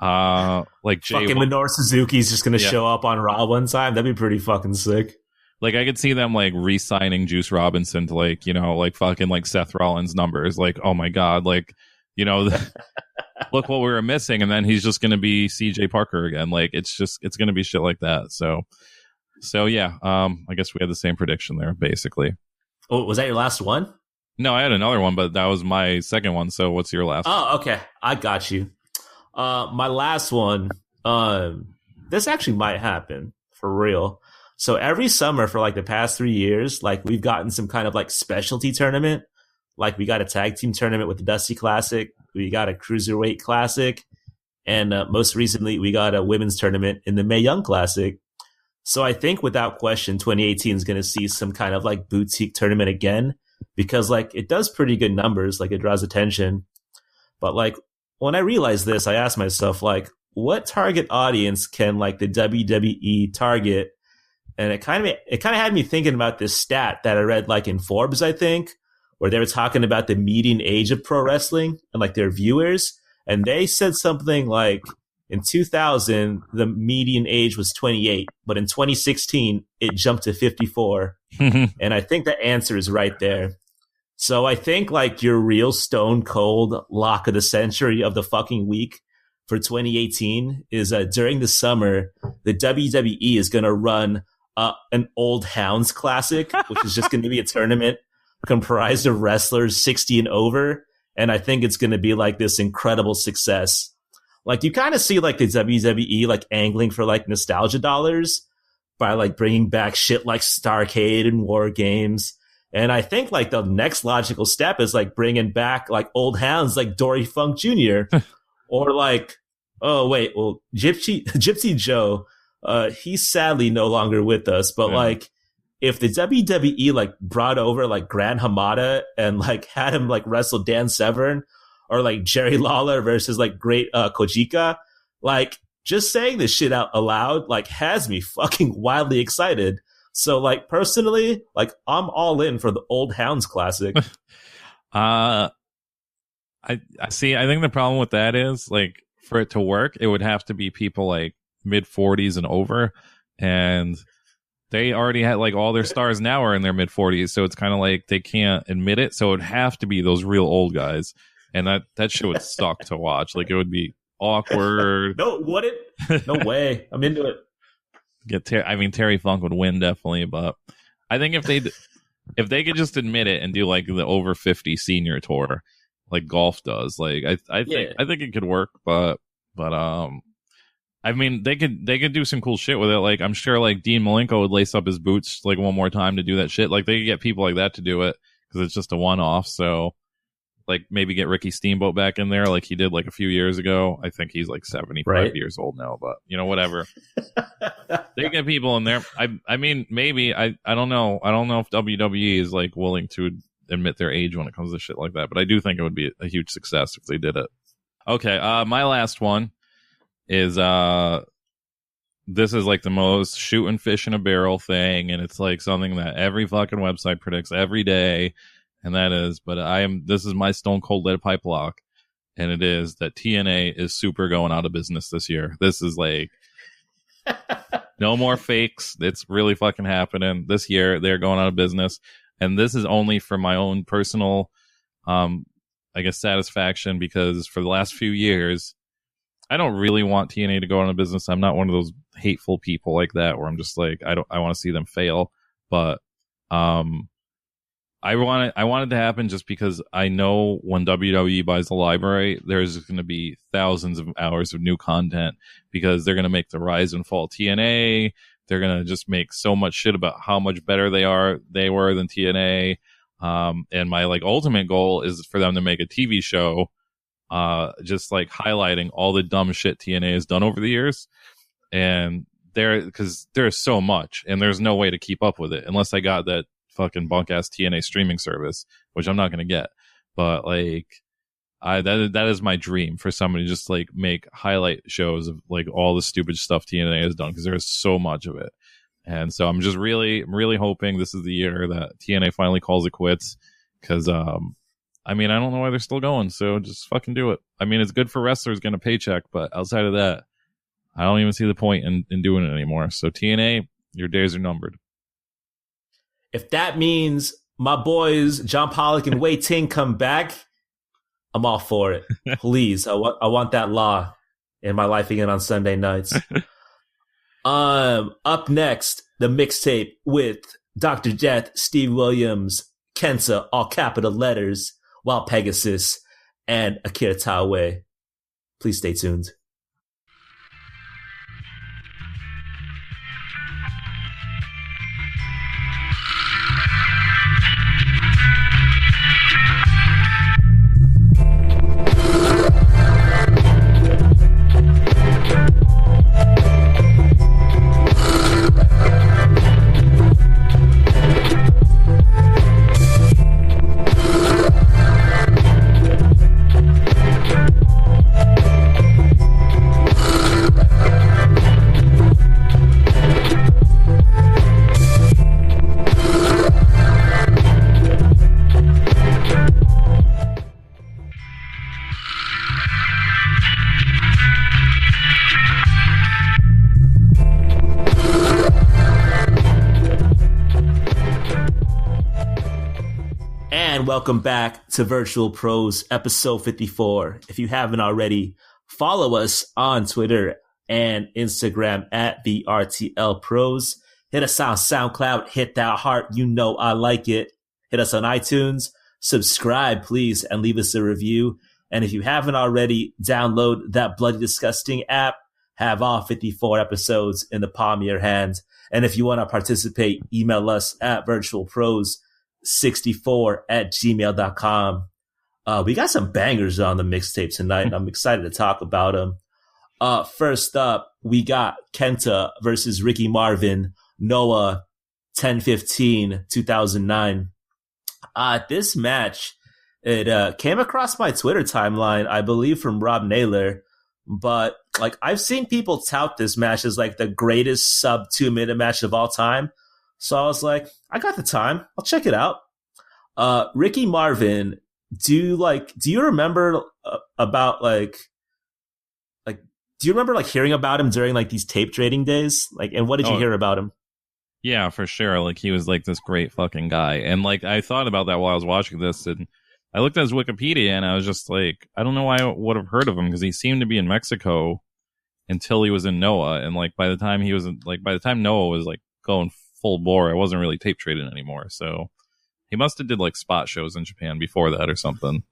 Jay fucking Minoru Suzuki's just gonna show up on Raw one time. That'd be pretty fucking sick. Like I could see them like re-signing Juice Robinson to like, you know, like fucking like Seth Rollins numbers. Like, oh my God, like, you know, look what we were missing, and then he's just gonna be CJ Parker again. Like it's gonna be shit like that. So yeah, I guess we had the same prediction there, basically. Oh, was that your last one? No, I had another one, but that was my second one. So what's your last one? Oh, okay. I got you. My last one, this actually might happen for real. So every summer for like the past 3 years, like we've gotten some kind of like specialty tournament. Like we got a tag team tournament with the Dusty Classic. We got a Cruiserweight Classic. And most recently, we got a women's tournament in the Mae Young Classic. So I think without question, 2018 is going to see some kind of like boutique tournament again, because like it does pretty good numbers, like it draws attention. But like when I realized this, I asked myself like, what target audience can like the WWE target? And it kind of had me thinking about this stat that I read like in Forbes, I think, where they were talking about the median age of pro wrestling and like their viewers. And they said something like in 2000, the median age was 28, but in 2016, it jumped to 54. And I think the answer is right there. So I think like your real stone cold lock of the century of the fucking week for 2018 is during the summer, the WWE is going to run an Old Hounds Classic, which is just going to be a tournament comprised of wrestlers 60 and over. And I think it's going to be like this incredible success. Like you kind of see like the WWE like angling for like nostalgia dollars by like bringing back shit like Starrcade and War Games. And I think like the next logical step is like bringing back like old hounds like Dory Funk Jr. or like, oh wait, well, Gypsy Joe, he's sadly no longer with us, but like if the WWE like brought over like Gran Hamada and like had him like wrestle Dan Severn, or like Jerry Lawler versus like Great Kojika, like just saying this shit out aloud like has me fucking wildly excited. So like personally, like I'm all in for the Old Hounds Classic. I see. I think the problem with that is like for it to work, it would have to be people like mid 40s and over, and they already had like all their stars now are in their mid 40s, so it's kind of like they can't admit it. So it would have to be those real old guys, and that shit would suck to watch. Like it would be awkward. No, would it? No way. I'm into it. Terry Funk would win definitely, but I think if they could just admit it and do like the over 50 senior tour, like golf does, like I think it could work, but I mean they could do some cool shit with it. Like I'm sure like Dean Malenko would lace up his boots like one more time to do that shit. Like they could get people like that to do it because it's just a one-off. So like maybe get Ricky Steamboat back in there like he did like a few years ago. I think he's like 75 years old now, but you know, whatever. They get people in there. I mean, maybe I don't know. I don't know if WWE is like willing to admit their age when it comes to shit like that, but I do think it would be a huge success if they did it. Okay, my last one is this is like the most shooting fish in a barrel thing, and it's like something that every fucking website predicts every day. And that is, this is my stone cold lead pipe lock. And it is that TNA is super going out of business this year. This is like, no more fakes. It's really fucking happening. This year, they're going out of business. And this is only for my own personal, I guess, satisfaction, because for the last few years, I don't really want TNA to go out of business. I'm not one of those hateful people like that where I'm just like, I want to see them fail. but I want it to happen just because I know when WWE buys the library, there's going to be thousands of hours of new content because they're going to make the Rise and Fall TNA. They're going to just make so much shit about how much better they were than TNA. And my like ultimate goal is for them to make a TV show, just like highlighting all the dumb shit TNA has done over the years. And because there's so much and there's no way to keep up with it unless I got that fucking bunk ass TNA streaming service, which I'm not going to get. But like, that is my dream for somebody to just like make highlight shows of like all the stupid stuff TNA has done because there's so much of it. And so I'm just really hoping this is the year that TNA finally calls it quits. Because, I mean, I don't know why they're still going. So just fucking do it. I mean, it's good for wrestlers getting a paycheck, but outside of that, I don't even see the point in doing it anymore. So TNA, your days are numbered. If that means my boys John Pollock and Wei Ting come back, I'm all for it. Please, I want that law in my life again on Sunday nights. Up next, the mixtape with Dr. Death, Steve Williams, Kenta, all capital letters, Wild Pegasus, and Akira Taue. Please stay tuned. Welcome back to Virtual Pros, episode 54. If you haven't already, follow us on Twitter and Instagram at VRTLPros. Hit us on SoundCloud, hit that heart, you know I like it. Hit us on iTunes, subscribe please, and leave us a review. And if you haven't already, download that Bloody Disgusting app. Have all 54 episodes in the palm of your hand. And if you want to participate, email us at virtualpros64@gmail.com. We got some bangers on the mixtape tonight, and I'm excited to talk about them. First up, we got Kenta versus Ricky Marvin, Noah, 10/15/2009. This match, it came across my Twitter timeline, I believe from Rob Naylor, but like I've seen people tout this match as like the greatest sub 2-minute match of all time. So I was like, I got the time. I'll check it out. Ricky Marvin, do you remember about do you remember hearing about him during like these tape trading days? And what did you hear about him? Yeah, for sure. Like he was like this great fucking guy. And like I thought about that while I was watching this, and I looked at his Wikipedia and I was just like, I don't know why I would have heard of him because he seemed to be in Mexico until he was in Noah. And like by the time Noah was like going full bore, I wasn't really tape trading anymore. So he must have did like spot shows in Japan before that or something.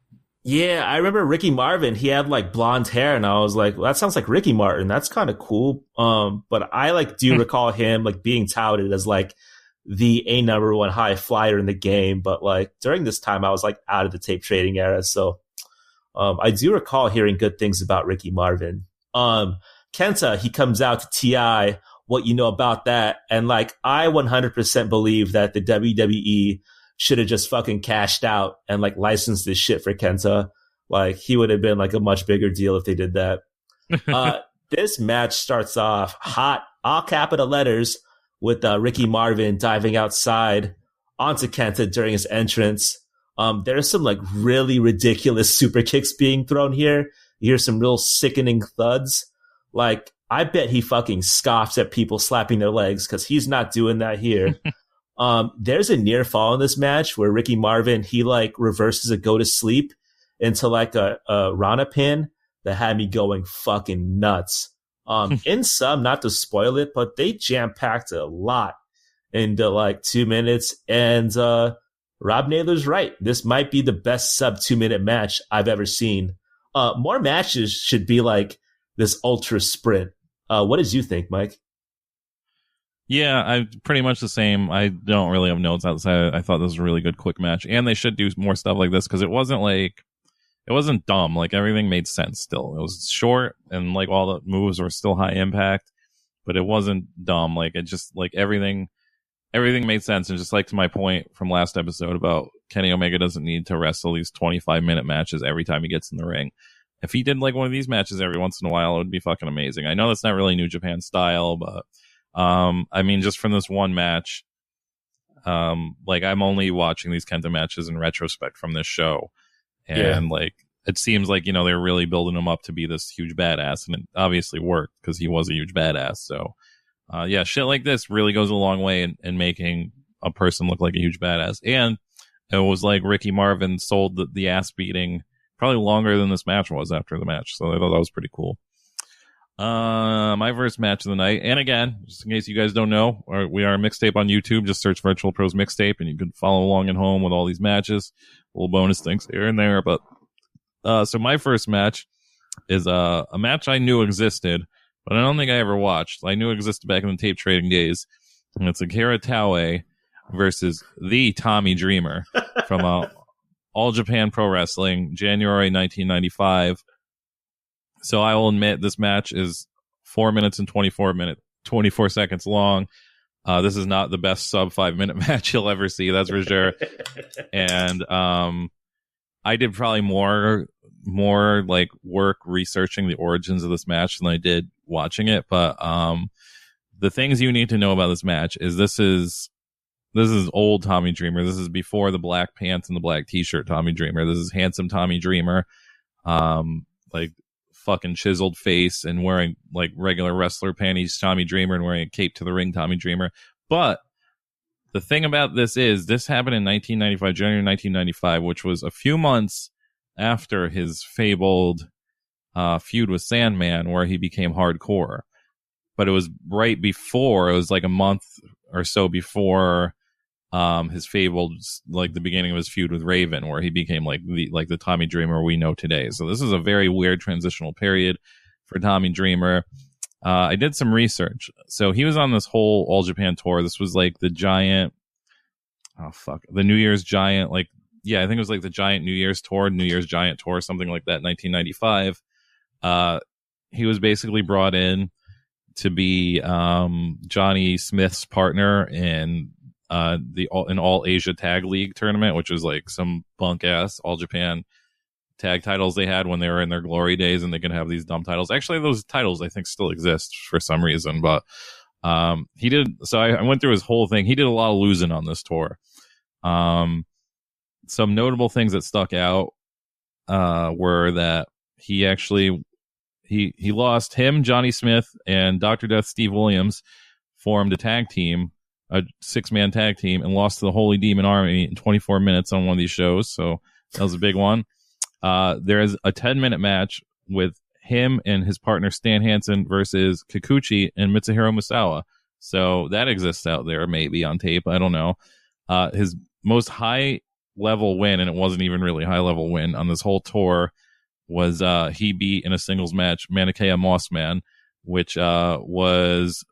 Yeah, I remember Ricky Marvin. He had like blonde hair, and I was like, well, that sounds like Ricky Martin. That's kind of cool. But I do recall him like being touted as like the number one high flyer in the game. But like during this time, I was like out of the tape trading era, so I do recall hearing good things about Ricky Marvin. Kenta, he comes out to TI. What you know about that? And like I 100% believe that the WWE should have just fucking cashed out and like licensed this shit for Kenta. Like he would have been like a much bigger deal if they did that. This match starts off hot, all capital letters, with Ricky Marvin diving outside onto Kenta during his entrance. There's some like really ridiculous super kicks being thrown here. You hear some real sickening thuds. Like I bet he fucking scoffs at people slapping their legs because he's not doing that here. There's a near fall in this match where Ricky Marvin, he like reverses a go to sleep into like a Rana pin that had me going fucking nuts. In some, not to spoil it, but they jam packed a lot into like 2 minutes. And Rob Naylor's right. This might be the best sub 2 minute match I've ever seen. More matches should be like this ultra sprint. What did you think, Mike? Yeah, I pretty much the same. I don't really have notes outside. I thought this was a really good quick match, and they should do more stuff like this because it wasn't dumb. Like everything made sense. Still, it was short, and like all the moves were still high impact, but it wasn't dumb. Like it just like everything made sense. And just like to my point from last episode about Kenny Omega doesn't need to wrestle these 25-minute matches every time he gets in the ring. If he did like one of these matches every once in a while, it would be fucking amazing. I know that's not really New Japan style, but I mean, just from this one match, like I'm only watching these Kenta matches in retrospect from this show. And like, it seems like, you know, they're really building him up to be this huge badass, and it obviously worked because he was a huge badass. So, yeah, shit like this really goes a long way in making a person look like a huge badass. And it was like Ricky Marvin sold the ass beating probably longer than this match was after the match. So I thought that was pretty cool. My first match of the night, and again, just in case you guys don't know, we are a mixtape on YouTube. Just search Virtual Pros Mixtape, and you can follow along at home with all these matches, little bonus things here and there. But so my first match is a match I knew existed, but I don't think I ever watched. I knew it existed back in the tape trading days, and it's Akira Taue versus the Tommy Dreamer from All Japan Pro Wrestling, January 1995. So I will admit this match is 4 minutes and 24 seconds long. This is not the best sub 5 minute match you'll ever see. That's for sure. And, I did probably more like work researching the origins of this match than I did watching it. But, the things you need to know about this match is this is old Tommy Dreamer. This is before the black pants and the black t-shirt Tommy Dreamer. This is handsome Tommy Dreamer. Like, fucking chiseled face and wearing like regular wrestler panties Tommy Dreamer and wearing a cape to the ring Tommy Dreamer. But the thing about this is this happened in 1995, January 1995, which was a few months after his fabled feud with Sandman, where he became hardcore. But it was right before, it was like a month or so before his fabled, like the beginning of his feud with Raven, where he became like the Tommy Dreamer we know today. So this is a very weird transitional period for Tommy Dreamer. I did some research. So he was on this whole All Japan tour. This was like the giant, the New Year's Giant, like, yeah, I think it was like the Giant New Year's tour, New Year's Giant tour, something like that, 1995. He was basically brought in to be Johnny Smith's partner in an All Asia Tag League tournament, which was like some bunk ass All Japan tag titles they had when they were in their glory days, and they could have these dumb titles. Actually, those titles I think still exist for some reason, but he did. So I went through his whole thing. He did a lot of losing on this tour. Some notable things that stuck out were that he actually he lost him, Johnny Smith, and Dr. Death Steve Williams formed a tag team, a 6-man tag team, and lost to the Holy Demon Army in 24 minutes on one of these shows. So that was a big one. There is a 10-minute match with him and his partner Stan Hansen versus Kikuchi and Mitsuhiro Musawa. So that exists out there, maybe on tape. I don't know. His most high-level win, and it wasn't even really high-level win on this whole tour, was he beat in a singles match Manikea Mossman, which was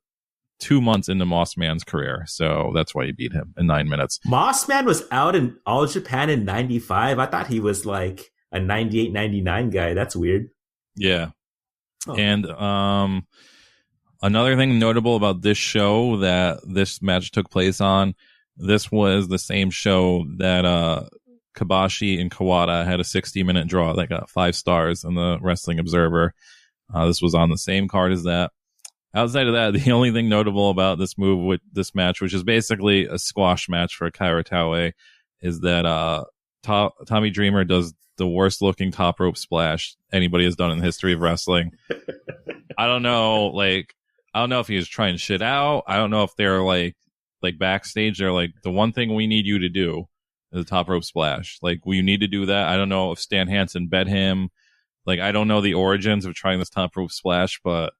2 months into Mossman's career. So that's why he beat him in 9 minutes. Mossman was out in All Japan in 95. I thought he was like a 98, 99 guy. That's weird. Yeah. Oh. And another thing notable about this show that this match took place on, this was the same show that Kobashi and Kawada had a 60-minute draw that got 5 stars in the Wrestling Observer. This was on the same card as that. Outside of that, the only thing notable about this move with this match, which is basically a squash match for Akira Taue, is that Tommy Dreamer does the worst looking top rope splash anybody has done in the history of wrestling. I don't know if he was trying shit out. I don't know if they're like backstage. They're like, the one thing we need you to do is a top rope splash. Like, you need to do that. I don't know if Stan Hansen bet him. Like, I don't know the origins of trying this top rope splash, but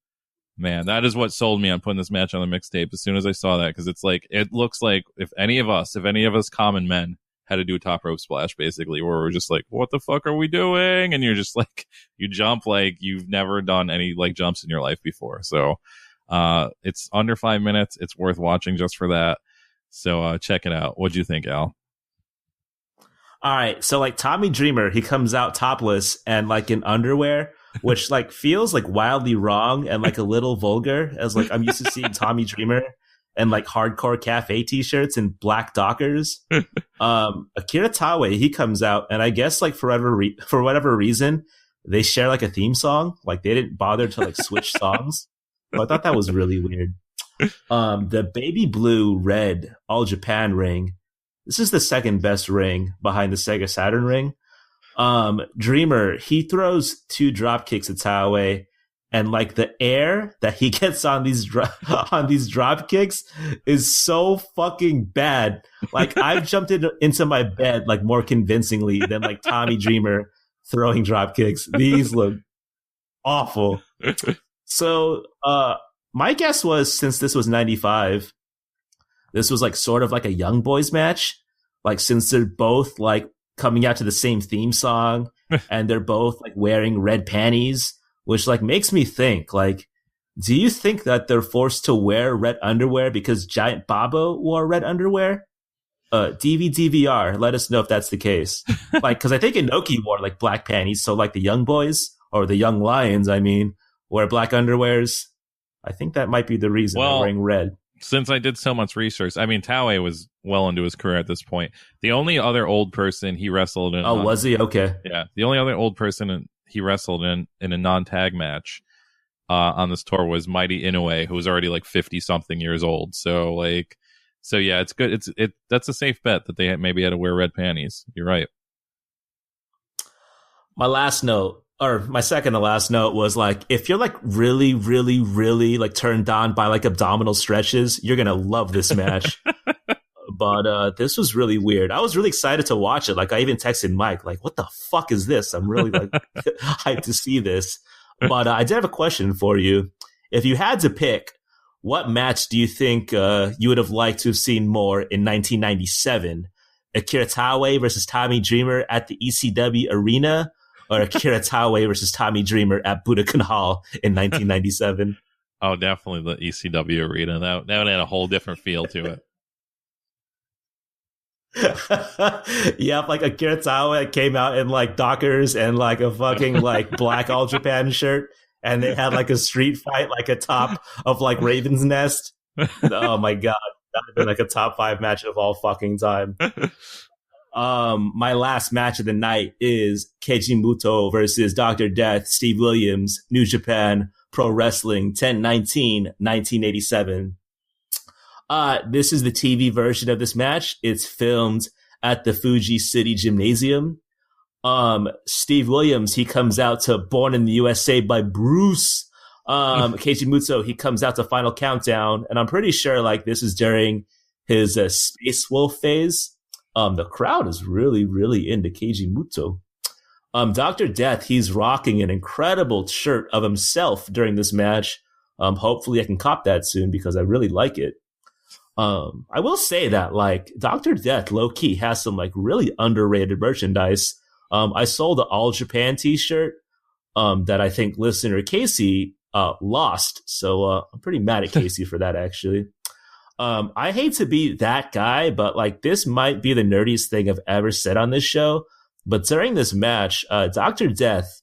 Man, that is what sold me on putting this match on the mixtape as soon as I saw that, because it's like, it looks like if any of us common men had to do a top rope splash, basically, where we're just like, what the fuck are we doing? And you're just like, you jump like you've never done any like jumps in your life before. So it's under 5 minutes. It's worth watching just for that. So check it out. What'd you think, Al? All right, so like Tommy Dreamer, he comes out topless and like in underwear, which like feels like wildly wrong and like a little vulgar, as like I'm used to seeing Tommy Dreamer and like hardcore cafe t-shirts and black Dockers. Akira Taue, he comes out, and I guess like for whatever reason, they share like a theme song. Like they didn't bother to like switch songs. So I thought that was really weird. The baby blue red All Japan ring. This is the second best ring behind the Sega Saturn ring. Dreamer, he throws 2 drop kicks at Taue, and like the air that he gets on these drop kicks is so fucking bad. Like I've jumped into my bed like more convincingly than like Tommy Dreamer throwing drop kicks. These look awful. So my guess was, since this was 95, this was like sort of like a young boys match. Like since they're both like coming out to the same theme song and they're both like wearing red panties, which like makes me think, like, do you think that they're forced to wear red underwear because Giant Baba wore red underwear? DVR, let us know if that's the case. Like, because I think Inoki wore like black panties, so like the young boys, or the young lions, I mean, wear black underwears. I think that might be the reason they're wearing red. Since I did so much research, I mean, Taue was well into his career at this point. The only other old person he wrestled in. Oh, was he? Okay. Yeah. The only other old person he wrestled in a non-tag match on this tour was Mighty Inoue, who was already like 50 something years old. So yeah, it's good. That's a safe bet that they maybe had to wear red panties. You're right. My second to last note was like, if you're like really, really, really like turned on by like abdominal stretches, you're going to love this match. But this was really weird. I was really excited to watch it. Like I even texted Mike, like, what the fuck is this? I'm really like hyped to see this. But I did have a question for you. If you had to pick, what match do you think you would have liked to have seen more in 1997? Akira Taue versus Tommy Dreamer at the ECW Arena, or Akira Taue versus Tommy Dreamer at Budokan Hall in 1997? Oh, definitely the ECW Arena. That would add a whole different feel to it. Yeah, like Akira Taue came out in like Dockers and like a fucking like black All Japan shirt, and they had like a street fight like atop of like Raven's Nest. Oh my god, that would be like a top 5 match of all fucking time. My last match of the night is Keiji Muto versus Dr. Death, Steve Williams, New Japan Pro Wrestling, 10/19/1987. This is the TV version of this match. It's filmed at the Fuji City Gymnasium. Steve Williams, he comes out to Born in the USA by Bruce. Keiji Muto, he comes out to Final Countdown, and I'm pretty sure like this is during his Space Wolf phase. The crowd is really, really into Keiji Muto. Dr. Death, he's rocking an incredible shirt of himself during this match. Hopefully I can cop that soon because I really like it. I will say that like Dr. Death low-key has some like really underrated merchandise. I sold the All Japan t-shirt that I think listener Casey lost. So I'm pretty mad at Casey for that, actually. I hate to be that guy, but like this might be the nerdiest thing I've ever said on this show. But during this match, Dr. Death,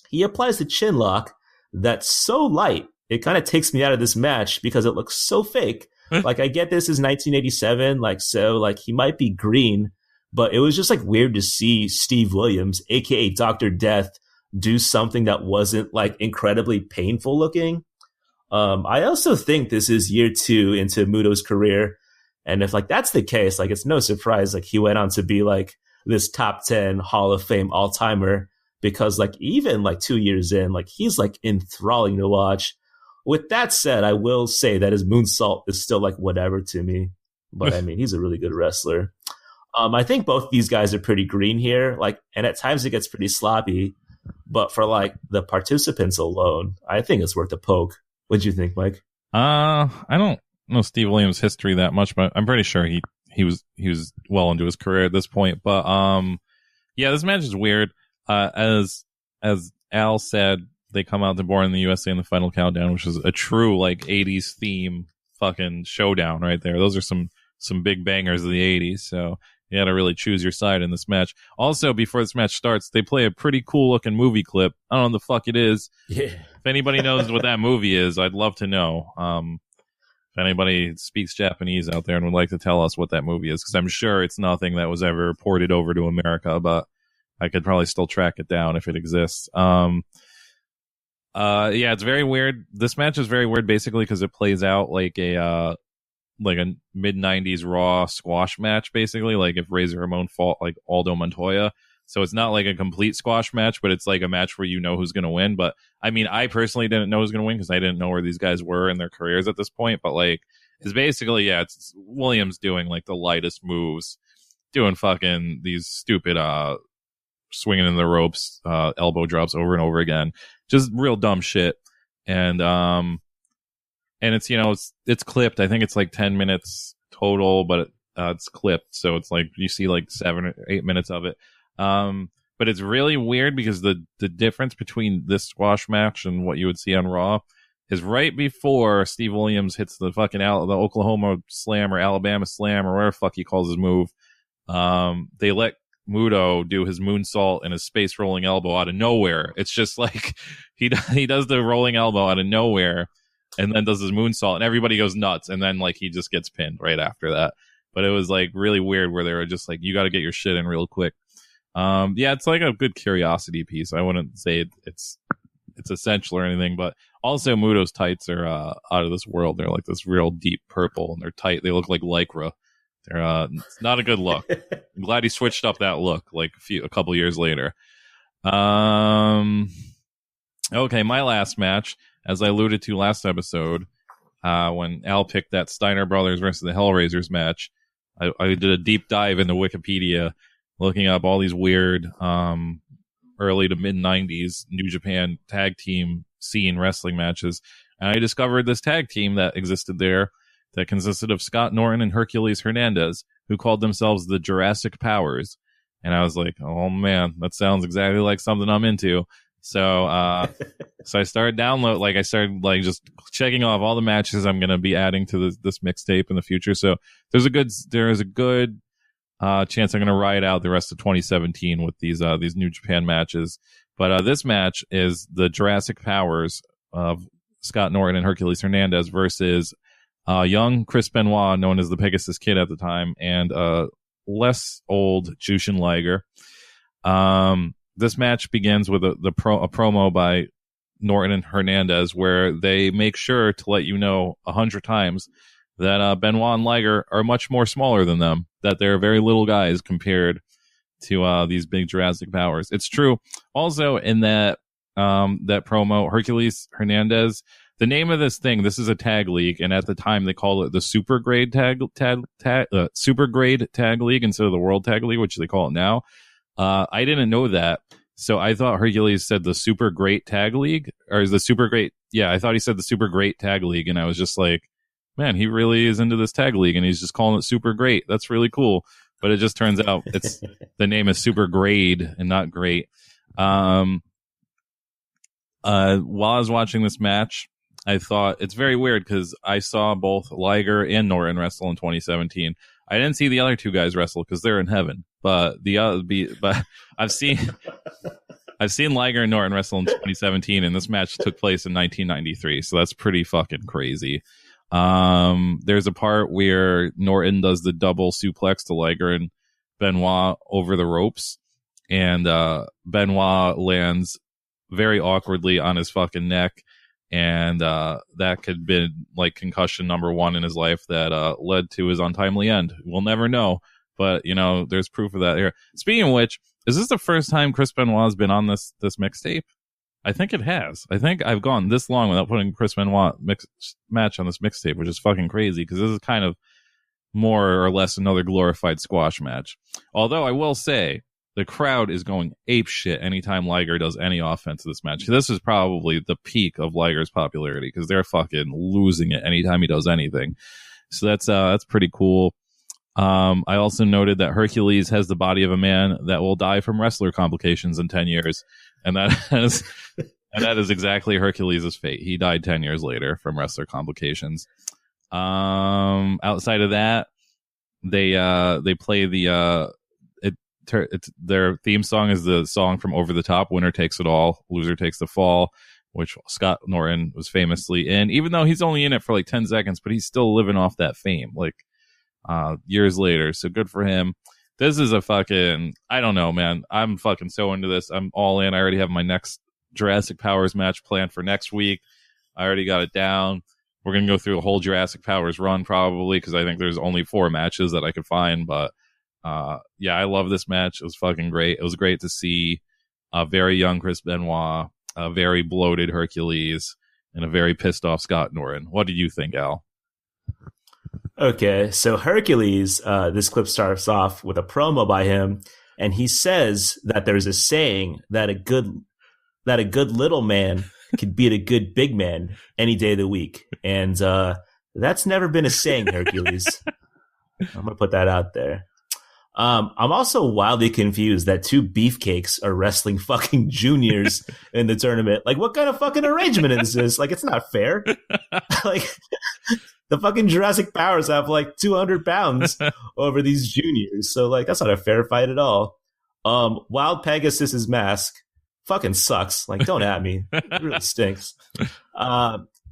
he applies the chin lock that's so light, it kind of takes me out of this match because it looks so fake. Like I get this is 1987, like so like he might be green, but it was just like weird to see Steve Williams, aka Dr. Death, do something that wasn't like incredibly painful looking. I also think this is year 2 into Muto's career. And if like that's the case, like it's no surprise like he went on to be like this top 10 Hall of Fame all-timer, because like even like 2 years in, like he's like enthralling to watch. With that said, I will say that his moonsault is still like whatever to me. But I mean, he's a really good wrestler. I think both these guys are pretty green here. Like, and at times it gets pretty sloppy. But for like the participants alone, I think it's worth a poke. What'd you think, Mike? I don't know Steve Williams' history that much, but I'm pretty sure he was well into his career at this point. But yeah, this match is weird. As Al said, they come out to Born in the USA in the Final Countdown, which is a true like 80s theme fucking showdown right there. Those are some big bangers of the 80s. So you got to really choose your side in this match. Also, before this match starts, they play a pretty cool looking movie clip. I don't know what the fuck it is. Yeah. If anybody knows what that movie is, I'd love to know. If anybody speaks Japanese out there and would like to tell us what that movie is, because I'm sure it's nothing that was ever ported over to America, but I could probably still track it down if it exists. Yeah, it's very weird. This match is very weird basically because it plays out like a mid-90s Raw squash match, basically, like if Razor Ramon fought like Aldo Montoya. So it's not like a complete squash match, but it's like a match where you know who's going to win. But I mean, I personally didn't know who's going to win because I didn't know where these guys were in their careers at this point. But like, it's basically, yeah, it's Williams doing like the lightest moves, doing fucking these stupid swinging in the ropes, elbow drops over and over again, just real dumb shit. And it's, you know, it's clipped. I think it's like 10 minutes total, but it's clipped. So it's like you see like 7 or 8 minutes of it. But it's really weird because the difference between this squash match and what you would see on Raw is right before Steve Williams hits the fucking the Oklahoma Slam or Alabama Slam or whatever the fuck he calls his move. They let Muto do his moonsault and his space rolling elbow out of nowhere. It's just like he does the rolling elbow out of nowhere and then does his moonsault and everybody goes nuts. And then like he just gets pinned right after that. But it was like really weird where they were just like, you got to get your shit in real quick. Yeah, it's like a good curiosity piece. I wouldn't say it's essential or anything, but also Muto's tights are out of this world. They're like this real deep purple and they're tight. They look like Lycra. They're it's not a good look. I'm glad he switched up that look like a couple years later. Okay, my last match, as I alluded to last episode, when Al picked that Steiner Brothers versus the Hellraisers match, I did a deep dive into Wikipedia, looking up all these weird early to mid-90s New Japan tag team scene wrestling matches. And I discovered this tag team that existed there that consisted of Scott Norton and Hercules Hernandez, who called themselves the JURASSIC POWERS. And I was like, oh man, that sounds exactly like something I'm into. So so I started just checking off all the matches I'm going to be adding to this mixtape in the future. So there's a good chance I'm going to ride out the rest of 2017 with these New Japan matches. But this match is the JURASSIC POWERS of Scott Norton and Hercules Hernandez versus young Chris Benoit, known as the Pegasus Kid at the time, and less old Jushin Liger. This match begins with a promo by Norton and Hernandez where they make sure to let you know 100 times that Benoit and Liger are much more smaller than them, that they're very little guys compared to these big JURASSIC POWERS. It's true. Also, in that promo, Hercules Hernandez, the name of this thing, this is a tag league, and at the time they called it the Super Grade Tag League instead of the World Tag League, which they call it now. I didn't know that, so I thought Hercules said the Super Great Tag League, or is the Super Great? Yeah, I thought he said the Super Great Tag League, and I was just like, man, he really is into this tag league, and he's just calling it Super Great. That's really cool. But it just turns out the name is Super Grade and not Great. While I was watching this match, I thought it's very weird because I saw both Liger and Norton wrestle in 2017. I didn't see the other two guys wrestle because they're in heaven. But I've seen Liger and Norton wrestle in 2017, and this match took place in 1993. So that's pretty fucking crazy. There's a part where Norton does the double suplex to Liger and Benoit over the ropes, and Benoit lands very awkwardly on his fucking neck, and that could have been like concussion number 1 in his life that led to his untimely end. We'll never know, but you know, there's proof of that here. Speaking of which, is this the first time Chris Benoit has been on this mixtape? I think it has. I think I've gone this long without putting Chris Benoit match on this mixtape, which is fucking crazy because this is kind of more or less another glorified squash match. Although I will say, the crowd is going ape shit anytime Liger does any offense in this match. This is probably the peak of Liger's popularity because they're fucking losing it anytime he does anything. So that's pretty cool. I also noted that Hercules has the body of a man that will die from wrestler complications in 10 years. And that is exactly Hercules' fate. He died 10 years later from wrestler complications. Outside of that, they play their theme song is the song from Over the Top, Winner Takes It All, Loser Takes the Fall, which Scott Norton was famously in, even though he's only in it for like 10 seconds, but he's still living off that fame, like, years later. So good for him. This is a fucking, I don't know, man. I'm fucking so into this. I'm all in. I already have my next Jurassic Powers match planned for next week. I already got it down. We're going to go through a whole Jurassic Powers run probably, because I think there's only 4 matches that I could find, but yeah, I love this match. It was fucking great. It was great to see a very young Chris Benoit, a very bloated Hercules, and a very pissed off Scott Norton. What did you think, Al? Okay, so Hercules, this clip starts off with a promo by him, and he says that there's a saying that a good little man could beat a good big man any day of the week. And that's never been a saying, Hercules. I'm going to put that out there. I'm also wildly confused that 2 beefcakes are wrestling fucking juniors in the tournament. Like, what kind of fucking arrangement is this? Like, it's not fair. Like, the fucking Jurassic Powers have like 200 pounds over these juniors. So, like, that's not a fair fight at all. Wild Pegasus's mask fucking sucks. Like, don't at me. It really stinks.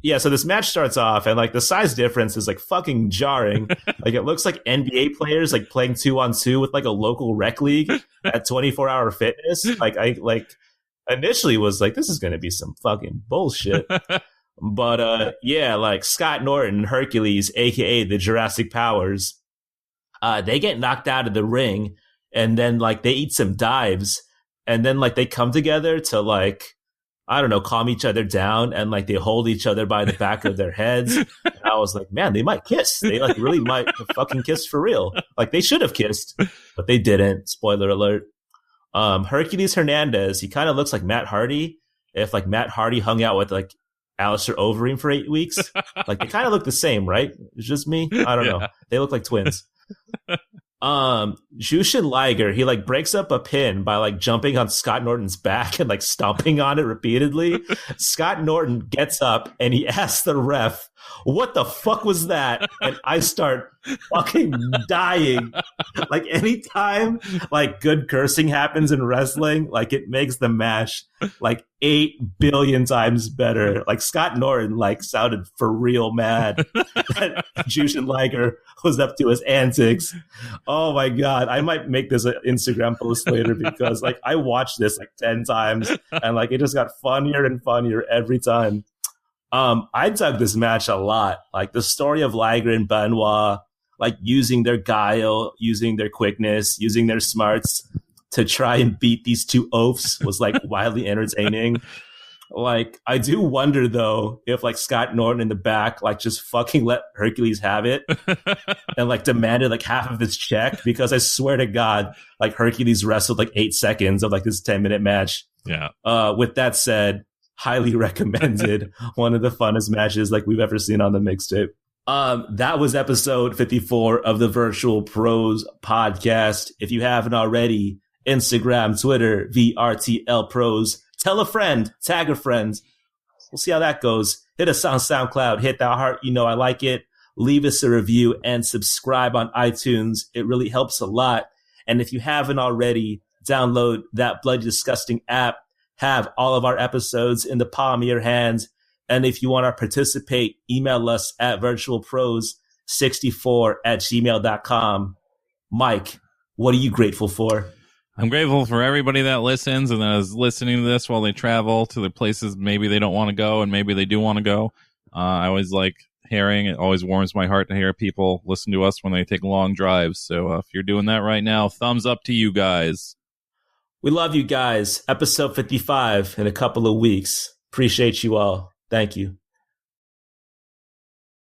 Yeah, so this match starts off, and like the size difference is like fucking jarring. Like, it looks like NBA players like playing 2-on-2 with like a local rec league at 24-hour fitness. Like, I initially was like, this is gonna be some fucking bullshit. But yeah, like Scott Norton and Hercules, aka the Jurassic Powers, they get knocked out of the ring, and then like they eat some dives, and then like they come together to like, I don't know, calm each other down, and like they hold each other by the back of their heads. And I was like, man, they might kiss. They like really might fucking kiss for real. Like, they should have kissed, but they didn't. Spoiler alert. Hercules Hernandez, he kind of looks like Matt Hardy. If like Matt Hardy hung out with like Alistair Overeem for 8 weeks, like they kind of look the same, right? It's just me. I don't know. They look like twins. Jushin Liger, he like breaks up a pin by like jumping on Scott Norton's back and like stomping on it repeatedly. Scott Norton gets up and he asks the ref, what the fuck was that? And I start fucking dying. Like, anytime like good cursing happens in wrestling, like it makes the match like 8 billion times better. Like, Scott Norton like sounded for real mad that Jushin Liger was up to his antics. Oh my God. I might make this an Instagram post later, because like I watched this like 10 times and like it just got funnier and funnier every time. I dug this match a lot. Like, the story of Liger and Benoit, like using their guile, using their quickness, using their smarts to try and beat these 2 oafs was like wildly entertaining. Like, I do wonder though if like Scott Norton in the back like just fucking let Hercules have it and like demanded like half of his check, because I swear to God, like Hercules wrestled like 8 seconds of like this 10-minute match. Yeah. With that said, highly recommended. One of the funnest matches like we've ever seen on the mixtape. That was episode 54 of the Virtual Pros podcast. If you haven't already, Instagram, Twitter, VRTL Pros. Tell a friend, tag a friend. We'll see how that goes. Hit us on SoundCloud, hit that heart, you know I like it. Leave us a review and subscribe on iTunes. It really helps a lot. And if you haven't already, download that Bloody Disgusting app. Have all of our episodes in the palm of your hands. And if you want to participate, email us at virtualpros64@gmail.com. Mike, what are you grateful for? I'm grateful for everybody that listens and that is listening to this while they travel to the places maybe they don't want to go and maybe they do want to go. I always like hearing, it always warms my heart to hear people listen to us when they take long drives. So if you're doing that right now, thumbs up to you guys. We love you guys. Episode 55 in a couple of weeks. Appreciate you all. Thank you.